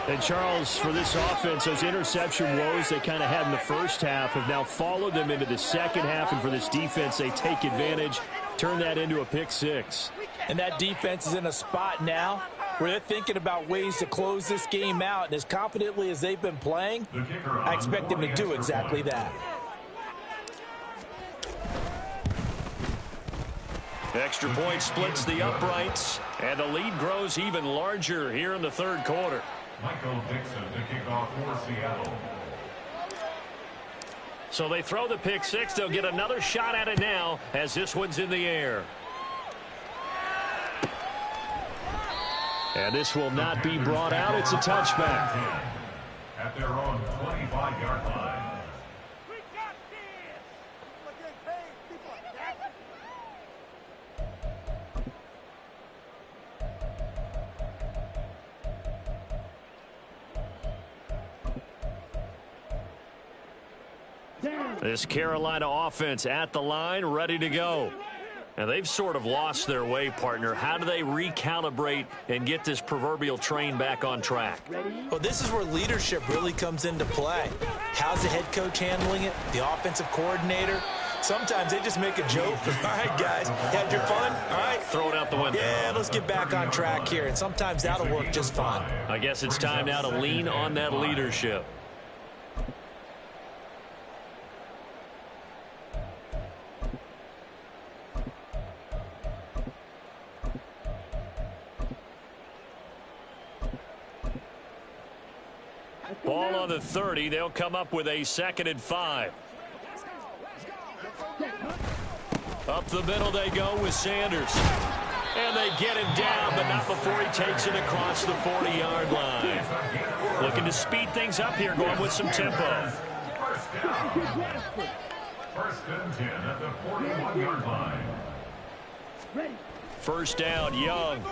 And Charles, for this offense, those interception woes they kind of had in the first half have now followed them into the second half. And for this defense, they take advantage, turn that into a pick six. And that defense is in a spot now where they're thinking about ways to close this game out. And as confidently as they've been playing, I expect them to do exactly that. Extra point splits the uprights, and the lead grows even larger here in the third quarter. Michael Dixon, the kickoff for Seattle. So they throw the pick six. They'll get another shot at it now as this one's in the air. And this will not be brought out. It's a touchback. At their own 25-yard line. This Carolina offense at the line, ready to go. And they've sort of lost their way, partner. How do they recalibrate and get this proverbial train back on track? Well, this is where leadership really comes into play. How's the head coach handling it? The offensive coordinator? Sometimes they just make a joke. All right, guys, had your fun? All right. Throw it out the window. Yeah, let's get back on track here. And sometimes that'll work just fine. I guess it's time now to lean on that leadership. Ball on the 30. They'll come up with a 2nd and 5. Up the middle they go with Sanders. And they get him down, but not before he takes it across the 40-yard line. Looking to speed things up here, going with some tempo. First down. First and 10 at the 41-yard line. First down, Young.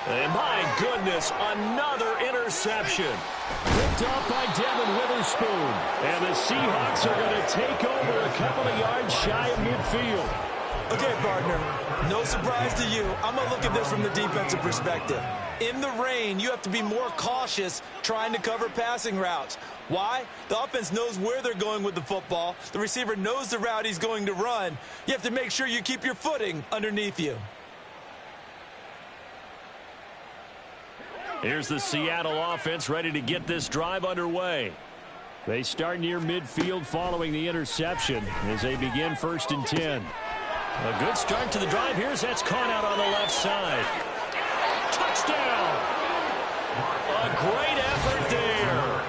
And my goodness, another interception. Picked off by Devin Witherspoon. And the Seahawks are going to take over a couple of yards shy of midfield. Okay, partner, no surprise to you. I'm going to look at this from the defensive perspective. In the rain, you have to be more cautious trying to cover passing routes. Why? The offense knows where they're going with the football. The receiver knows the route he's going to run. You have to make sure you keep your footing underneath you. Here's the Seattle offense ready to get this drive underway. They start near midfield following the interception as they begin 1st and 10. A good start to the drive. Here's that's caught out on the left side. Touchdown! A great effort there.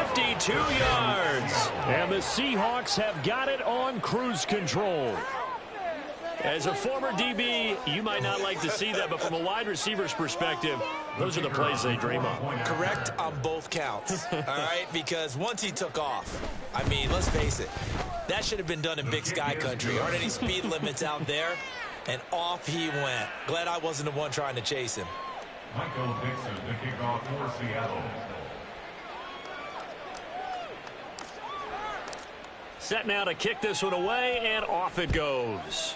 52 yards. And the Seahawks have got it on cruise control. As a former DB, you might not like to see that, but from a wide receiver's perspective, those are the plays they dream of. Correct on both counts, all right? Because once he took off, I mean, let's face it, that should have been done in Big Sky country. Aren't any speed limits out there? And off he went. Glad I wasn't the one trying to chase him. Michael Dixon, the kickoff for Seattle. Set now to kick this one away, and off it goes.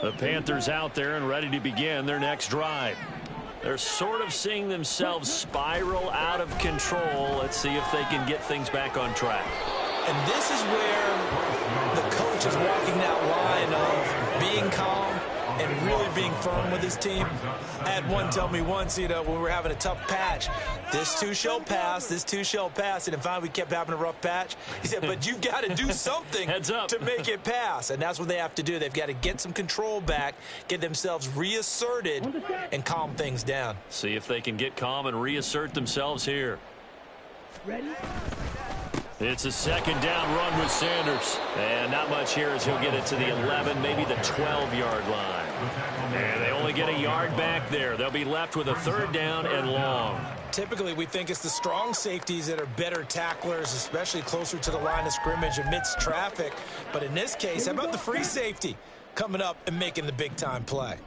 The Panthers out there and ready to begin their next drive. They're sort of seeing themselves spiral out of control. Let's see if they can get things back on track. And this is where the coach is walking that line of being calm and really being firm with his team. I had one tell me once, when we were having a tough patch, this too shall pass, this too shall pass. And finally we kept having a rough patch. He said, but you've got to do something Heads up. to make it pass. And that's what they have to do. They've got to get some control back, get themselves reasserted, and calm things down. See if they can get calm and reassert themselves here. Ready? It's a 2nd down run with Sanders. And not much here as he'll get it to the 11, maybe the 12-yard line. And they only get a yard back there. They'll be left with a 3rd down and long. Typically, we think it's the strong safeties that are better tacklers, especially closer to the line of scrimmage amidst traffic. But in this case, how about the free safety coming up and making the big-time play?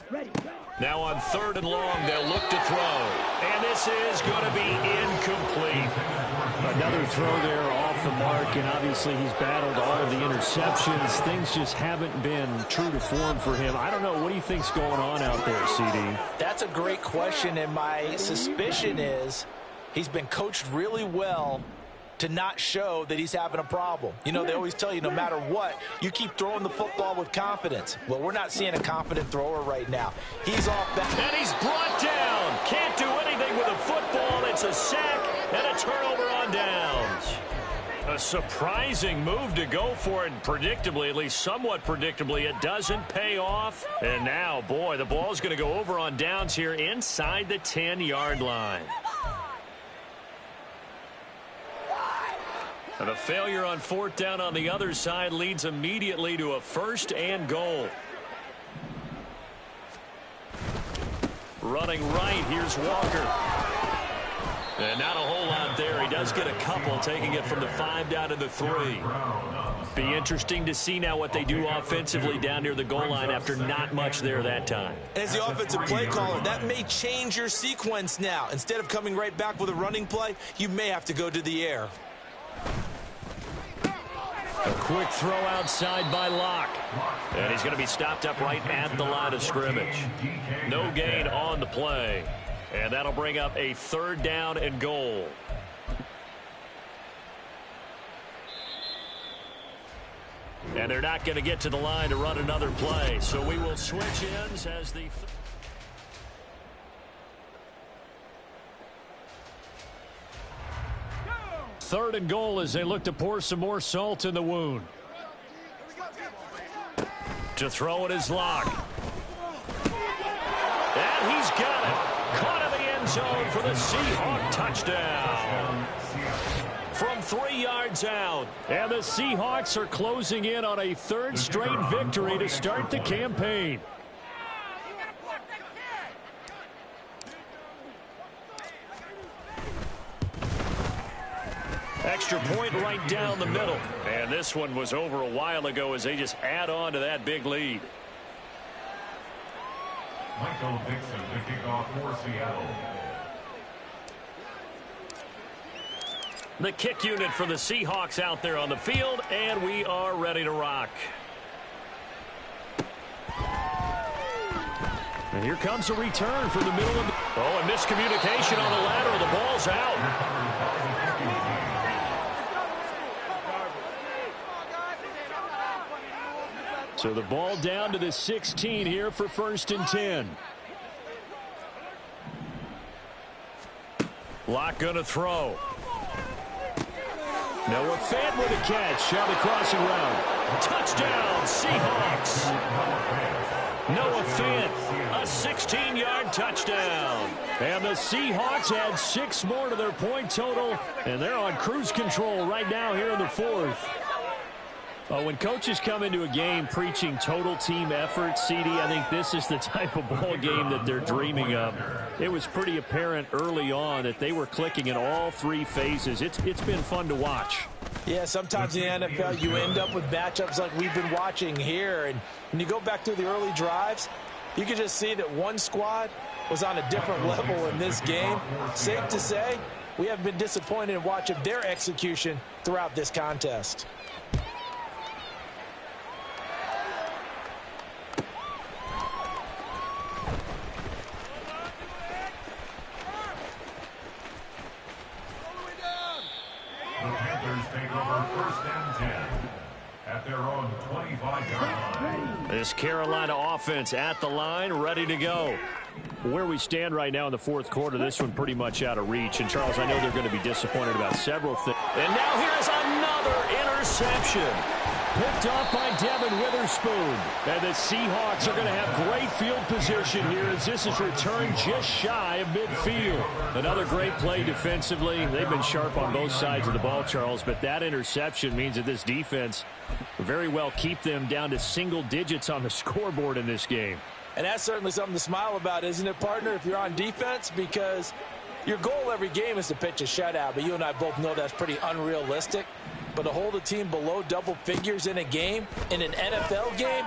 Ready. Now on 3rd and long, they'll look to throw. And this is going to be incomplete. Another throw there off the mark, and obviously he's battled all of the interceptions. Things just haven't been true to form for him. I don't know. What do you think's going on out there, CD? That's a great question, and my suspicion is he's been coached really well to not show that he's having a problem. They always tell you no matter what, you keep throwing the football with confidence. Well, we're not seeing a confident thrower right now. He's off back. And he's brought down. Can't do anything with a football. It's a sack and a turnover on downs. A surprising move to go for it. Predictably, at least somewhat predictably, it doesn't pay off. And now, boy, the ball's going to go over on downs here inside the 10-yard line. And a failure on 4th down on the other side leads immediately to a 1st and goal. Running right, here's Walker. And not a whole lot there. He does get a couple, taking it from the 5 down to the 3. Be interesting to see now what they do offensively down near the goal line after not much there that time. As the offensive play caller, that may change your sequence now. Instead of coming right back with a running play, you may have to go to the air. A quick throw outside by Locke. And he's going to be stopped up right at the line of scrimmage. No gain on the play. And that'll bring up a 3rd down and goal. And they're not going to get to the line to run another play. So we will switch ends as the... 3rd and goal as they look to pour some more salt in the wound. To throw it is Locke. And he's got it. Caught in the end zone for the Seahawk touchdown. From 3 yards out. And the Seahawks are closing in on a 3rd straight victory to start the campaign. extra point right down the middle. And this one was over a while ago as they just add on to that big lead. Michael Dixon to kick off for Seattle. The kick unit for the Seahawks out there on the field, and we are ready to rock. And here comes a return from the middle of the... Oh, and miscommunication on the lateral. The ball's out. So the ball down to the 16 here for 1st and 10. Locke gonna throw. Noah Fant with a catch on the crossing route. Touchdown, Seahawks. Noah Fant, a 16-yard touchdown. And the Seahawks add 6 more to their point total, and they're on cruise control right now here in the 4th. When coaches come into a game preaching total team effort, CD, I think this is the type of ball game that they're dreaming of. It was pretty apparent early on that they were clicking in all 3 phases. It's been fun to watch. Yeah, sometimes in the NFL you end up with matchups like we've been watching here. And when you go back through the early drives, you can just see that one squad was on a different level in this game. Safe to say, we have been disappointed in watching their execution throughout this contest. This Carolina offense at the line, ready to go. Where we stand right now in the 4th quarter, this one pretty much out of reach. And, Charles, I know they're going to be disappointed about several things. And now here's another interception. Picked up by Devin Witherspoon. And the Seahawks are going to have great field position here as this is returned just shy of midfield. Another great play defensively. They've been sharp on both sides of the ball, Charles, but that interception means that this defense very well keep them down to single digits on the scoreboard in this game. And that's certainly something to smile about, isn't it, partner, if you're on defense? Because your goal every game is to pitch a shutout, but you and I both know that's pretty unrealistic. But to hold a team below double figures in a game, in an NFL game,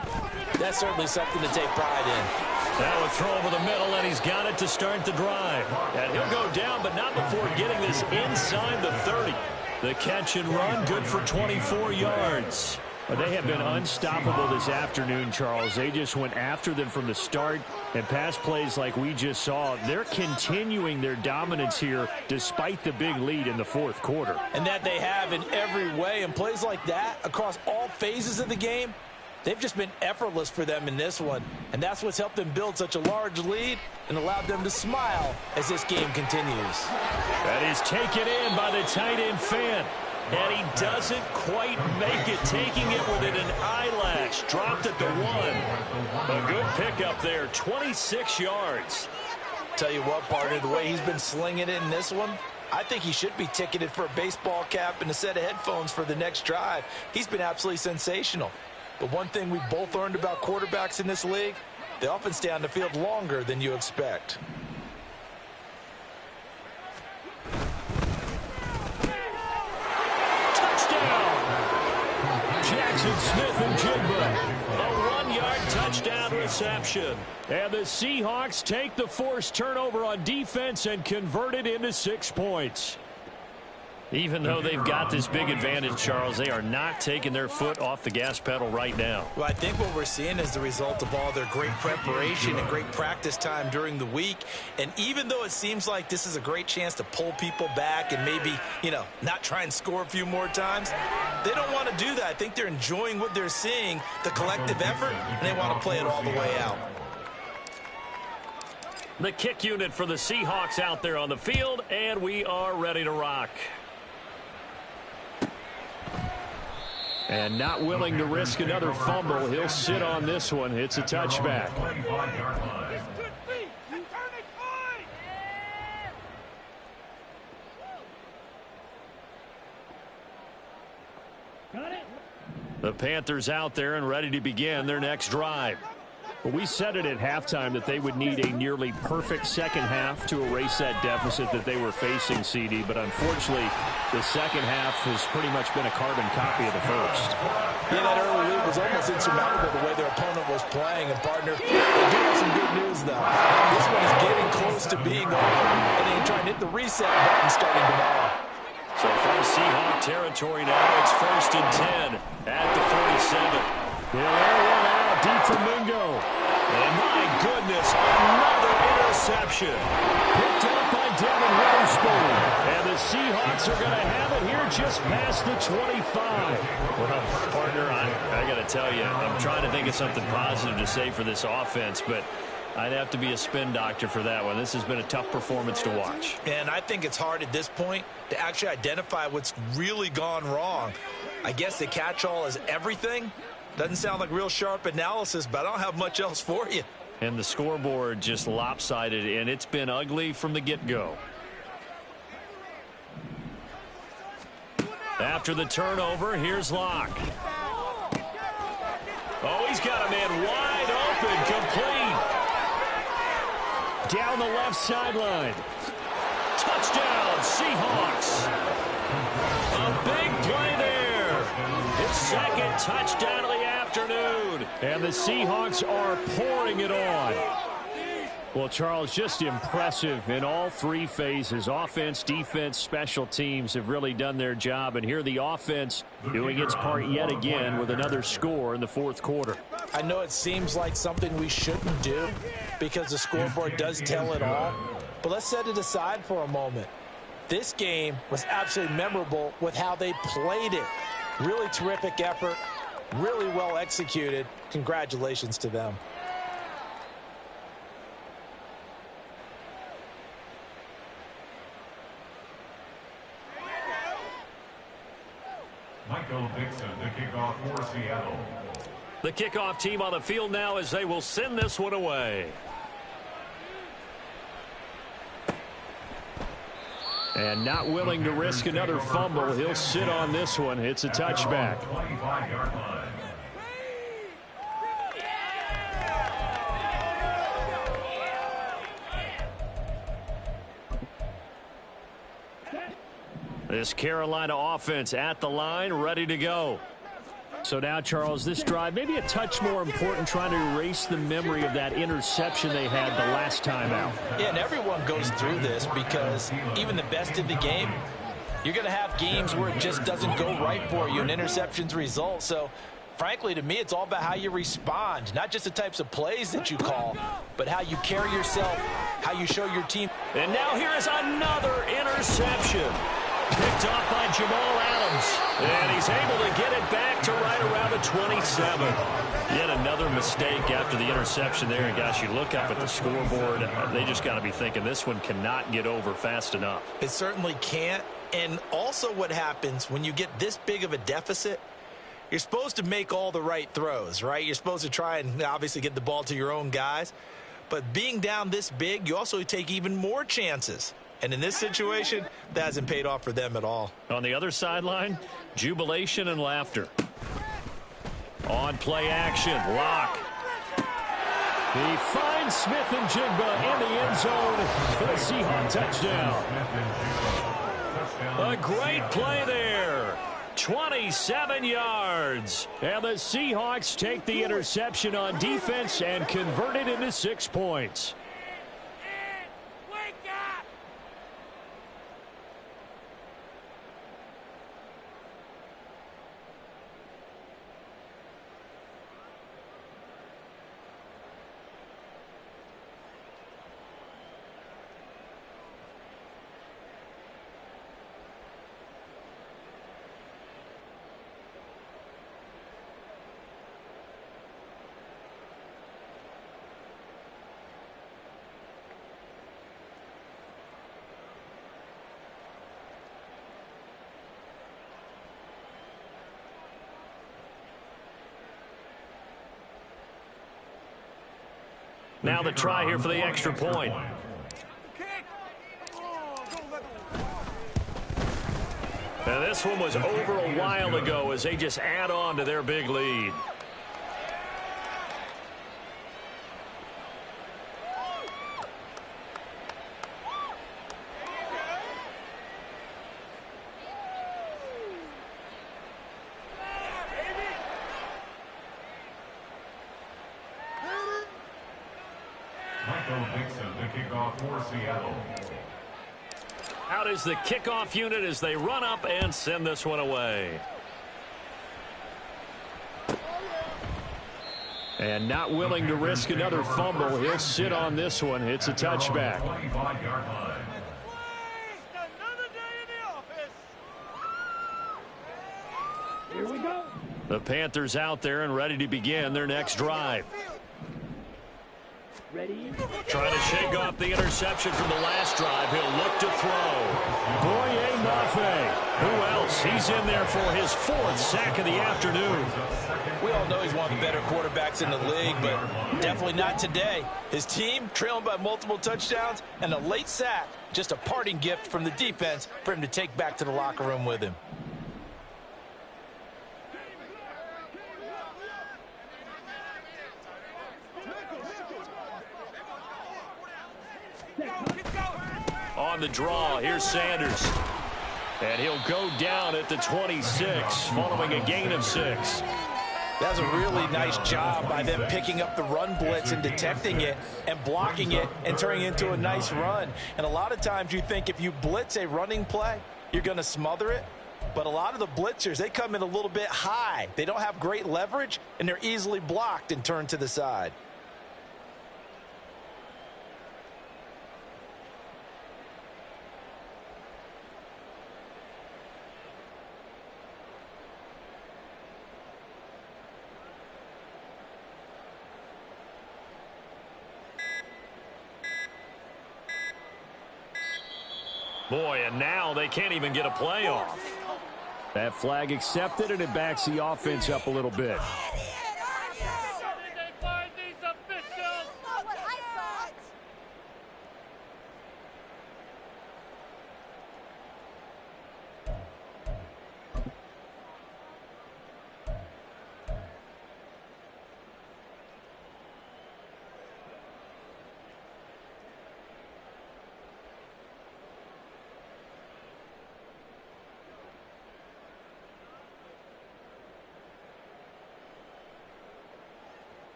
that's certainly something to take pride in. Now a throw over the middle, and he's got it to start the drive. And he'll go down, but not before getting this inside the 30. The catch and run, good for 24 yards. They have been unstoppable this afternoon, Charles. They just went after them from the start, and pass plays like we just saw. They're continuing their dominance here despite the big lead in the 4th quarter. And that they have in every way. And plays like that across all phases of the game, they've just been effortless for them in this one. And that's what's helped them build such a large lead and allowed them to smile as this game continues. That is taken in by the tight end Fant. And he doesn't quite make it, taking it within an eyelash. Dropped at the 1. A good pickup there, 26 yards. Tell you what, partner, the way he's been slinging it in this one, I think he should be ticketed for a baseball cap and a set of headphones for the next drive. He's been absolutely sensational. But one thing we both learned about quarterbacks in this league, they often stay on the field longer than you expect. Jackson Smith and Jigba. A 1-yard touchdown reception. And the Seahawks take the forced turnover on defense and convert it into 6 points. Even though they've got this big advantage, Charles, they are not taking their foot off the gas pedal right now. Well, I think what we're seeing is the result of all their great preparation and great practice time during the week. And even though it seems like this is a great chance to pull people back and maybe, not try and score a few more times, they don't want to do that. I think they're enjoying what they're seeing, the collective effort, and they want to play it all the way out. The kick unit for the Seahawks out there on the field, and we are ready to rock. And not willing to risk another fumble, he'll sit on this one. It's a touchback. The Panthers out there and ready to begin their next drive. Well, we said it at halftime that they would need a nearly perfect second half to erase that deficit that they were facing, CD. But unfortunately, the second half has pretty much been a carbon copy of the first. Yeah, that early lead was almost insurmountable the way their opponent was playing. And, partner, they do have some good news, though. This one is getting close to being over, and they can try and hit the reset button starting tomorrow. So from Seahawk territory now, it's 1st and 10 at the 47. They'll air one out deep from Mingo. And my goodness, another interception. Picked up by Devin Witherspoon. And the Seahawks are going to have it here just past the 25. Well, partner, I got to tell you, I'm trying to think of something positive to say for this offense, but I'd have to be a spin doctor for that one. This has been a tough performance to watch. And I think it's hard at this point to actually identify what's really gone wrong. I guess the catch-all is everything. Doesn't sound like real sharp analysis, but I don't have much else for you. And the scoreboard just lopsided, and it's been ugly from the get-go. After the turnover, here's Locke. Oh, he's got a man wide open, complete. Down the left sideline. Touchdown, Seahawks. A big play there. His second touchdown of the afternoon. And the Seahawks are pouring it on. Well, Charles, just impressive in all three phases. Offense, defense, special teams have really done their job. And here the offense doing its part yet again with another score in the fourth quarter. I know it seems like something we shouldn't do because the scoreboard does tell it all. But let's set it aside for a moment. This game was absolutely memorable with how they played it. Really terrific effort, really well executed. Congratulations to them. Michael Dixon, the kickoff for Seattle. The kickoff team on the field now as they will send this one away. And not willing to risk another fumble. He'll sit on this one. It's a touchback. 25-yard line. This Carolina offense at the line, ready to go. So now, Charles, this drive maybe a touch more important, trying to erase the memory of that interception they had the last time out. Yeah, and everyone goes through this because even the best in the game, you're going to have games where it just doesn't go right for you and interceptions result. So, frankly, to me, it's all about how you respond, not just the types of plays that you call, but how you carry yourself, how you show your team. And now here is another interception. Picked off by Jamal Adams. And he's able to get it back to right around the 27. Yet another mistake after the interception there. And, gosh, you look up at the scoreboard, they just got to be thinking this one cannot get over fast enough. It certainly can't. And also what happens when you get this big of a deficit, you're supposed to make all the right throws, right? You're supposed to try and obviously get the ball to your own guys. But being down this big, you also take even more chances. And in this situation, that hasn't paid off for them at all. On the other sideline, jubilation and laughter. On play action, Locke. He finds Smith-Njigba in the end zone for the Seahawks touchdown. A great play there. 27 yards. And the Seahawks take the interception on defense and convert it into 6 points. Now the try here for the extra point. Now this one was over a while ago as they just add on to their big lead. Michael Dixon, the kickoff for Seattle. Out is the kickoff unit as they run up and send this one away. And not willing to risk another fumble. He'll sit on this one. It's a touchback. 25-yard line. Here we go. The Panthers out there and ready to begin their next drive. Ready. Trying to shake off the interception from the last drive. He'll look to throw. Boye Mafe. Who else? He's in there for his 4th sack of the afternoon. We all know he's one of the better quarterbacks in the league, but definitely not today. His team trailing by multiple touchdowns and a late sack. Just a parting gift from the defense for him to take back to the locker room with him. On the draw, here's Sanders. And he'll go down at the 26 following a gain of 6. That's a really nice job by them picking up the run blitz and detecting it and blocking it and turning it into a nice run. And a lot of times you think if you blitz a running play, you're going to smother it. But a lot of the blitzers, they come in a little bit high. They don't have great leverage, and they're easily blocked and turned to the side. Boy, and now they can't even get a play off. That flag accepted, and it backs the offense up a little bit.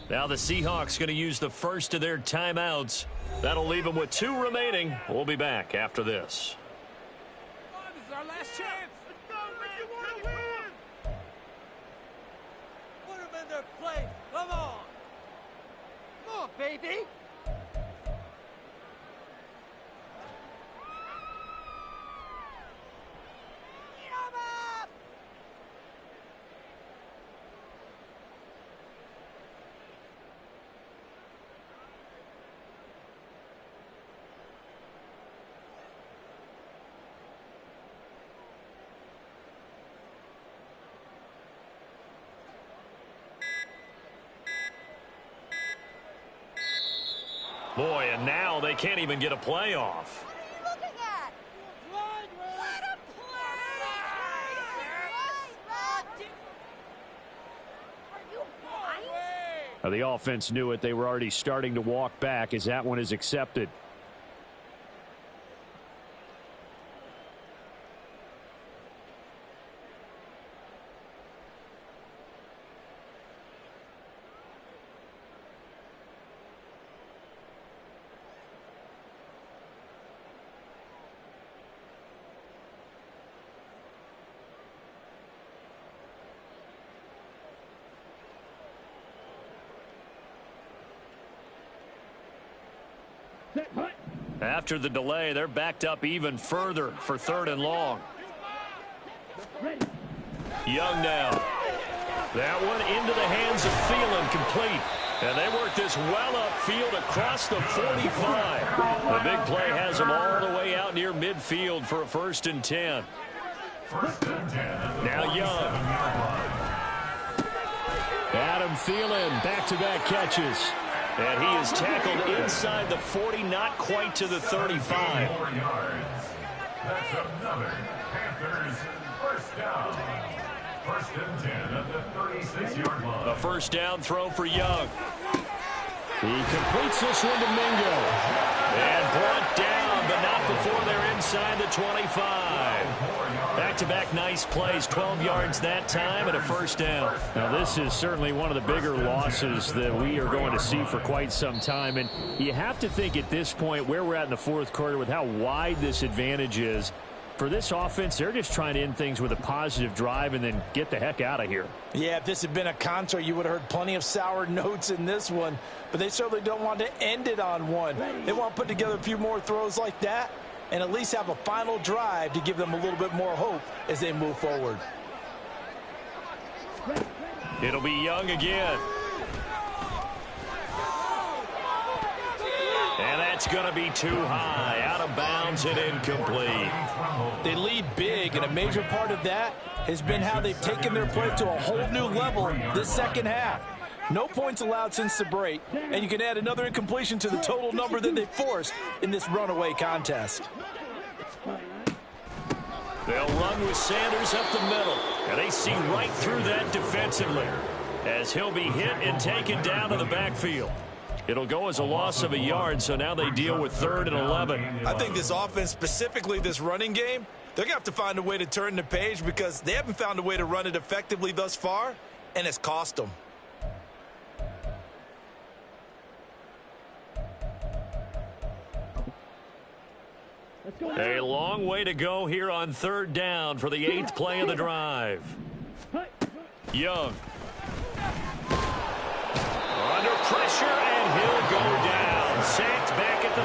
Now the Seahawks going to use the first of their timeouts. That'll leave them with 2 remaining. We'll be back after this. This is our last chance. Let's go, man. You want to win. Put them in their place. Come on. Come on, baby. Boy, and now they can't even get a play off. What are you looking at? Let him play! Are you blind? Now, the offense knew it. They were already starting to walk back as that one is accepted. After the delay, they're backed up even further for 3rd and long. Ready. Young now. That one into the hands of Thielen, complete. And they work this well upfield across the 45. The big play has them all the way out near midfield for a 1st and 10. Now Young. Adam Thielen, back-to-back catches. And he is tackled inside the 40, not quite to the 35. 4 yards. That's another Panthers first down. 1st and 10 at the 36-yard line. A first down throw for Young. He completes this one to Mingo. And brought down, but not out before they're inside the 25. Back-to-back nice plays, 12 yards that time and a first down. Now, this is certainly one of the bigger losses that we are going to see for quite some time. And you have to think at this point where we're at in the fourth quarter with how wide this advantage is. For this offense, they're just trying to end things with a positive drive and then get the heck out of here. Yeah, if this had been a concert, you would have heard plenty of sour notes in this one. But they certainly don't want to end it on one. They want to put together a few more throws like that and at least have a final drive to give them a little bit more hope as they move forward. It'll be Young again. And that's going to be too high. Out of bounds and incomplete. They lead big, and a major part of that has been how they've taken their play to a whole new level this second half. No points allowed since the break, and you can add another incompletion to the total number that they forced in this runaway contest. They'll run with Sanders up the middle, and they see right through that defensively as he'll be hit and taken down to the backfield. It'll go as a loss of a yard, so now they deal with 3rd and 11. I think this offense, specifically this running game, they're going to have to find a way to turn the page because they haven't found a way to run it effectively thus far, and it's cost them. A long way to go here on 3rd down for the 8th play of the drive. Young. Under pressure, and he'll go down. Sacked back at the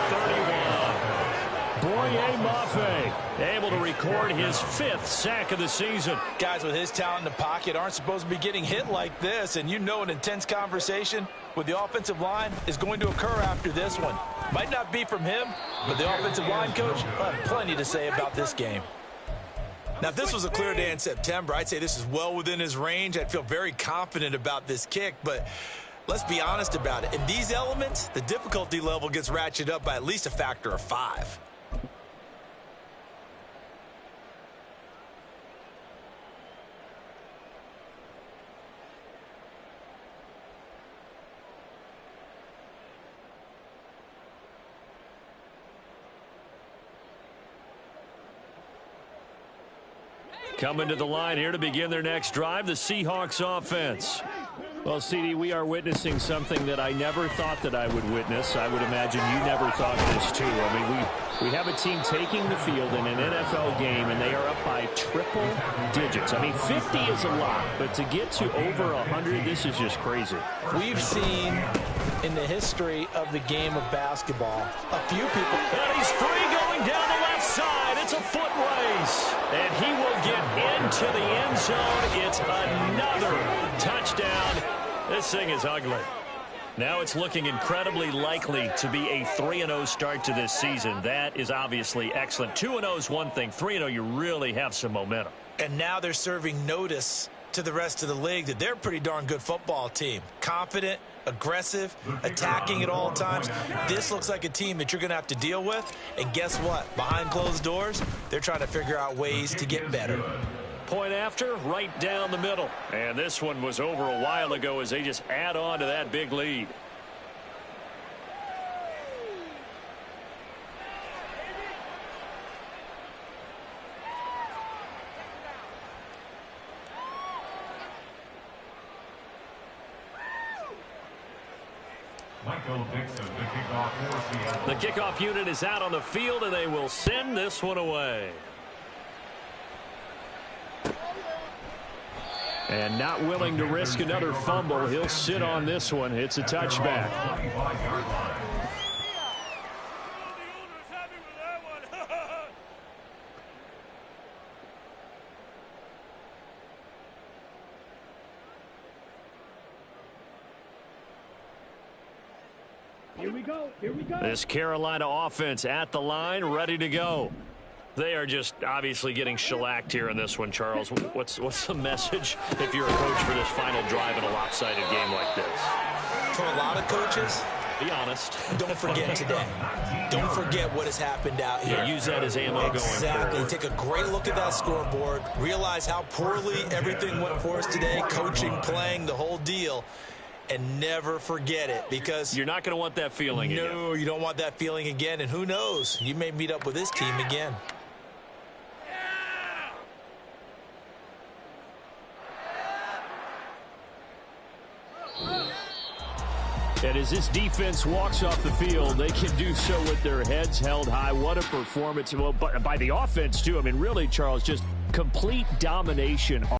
31. Boye Mafe able to record his 5th sack of the season. Guys with his talent in the pocket aren't supposed to be getting hit like this, and you know an intense conversation with the offensive line is going to occur after this one. Might not be from him, but the offensive line coach will have plenty to say about this game. Now, if this was a clear day in September, I'd say this is well within his range. I'd feel very confident about this kick, but let's be honest about it. In these elements, the difficulty level gets ratcheted up by at least a factor of 5. Coming to the line here to begin their next drive, the Seahawks offense. Well, CD, we are witnessing something that I never thought that I would witness. I would imagine you never thought this, too. I mean, we have a team taking the field in an NFL game, and they are up by triple digits. I mean, 50 is a lot, but to get to over 100, this is just crazy. We've seen in the history of the game of basketball a few people. And he's free going down the left side. It's a foot race. And he will get into the end zone. It's another touchdown. This thing is ugly. Now it's looking incredibly likely to be a 3-0 start to this season. That is obviously excellent. 2-0 is one thing. 3-0, you really have some momentum. And now they're serving notice to the rest of the league that they're a pretty darn good football team. Confident, aggressive, attacking at all times. This looks like a team that you're going to have to deal with. And guess what? Behind closed doors, they're trying to figure out ways to get better. Point after, right down the middle. And this one was over a while ago as they just add on to that big lead. Michael Dixon, the kickoff for Seattle. The kickoff unit is out on the field, and they will send this one away. And not willing to risk another fumble, he'll sit on this one. It's a touchback. Here we go. Here we go. This Carolina offense at the line, ready to go. They are just obviously getting shellacked here in this one, Charles. What's the message if you're a coach for this final drive in a lopsided game like this? For a lot of coaches, be honest. Don't forget today. Don't forget what has happened out here. Yeah, use that as ammo going forward. Exactly. Take a great look at that scoreboard. Realize how poorly everything went for us today. Coaching, playing, the whole deal. and never forget it, because You're not going to want that feeling again. no, you don't want that feeling again, and who knows, you may meet up with this team again. And as this defense walks off the field, they can do so with their heads held high. What a performance. Well, by the offense, too. I mean, really, Charles, just complete domination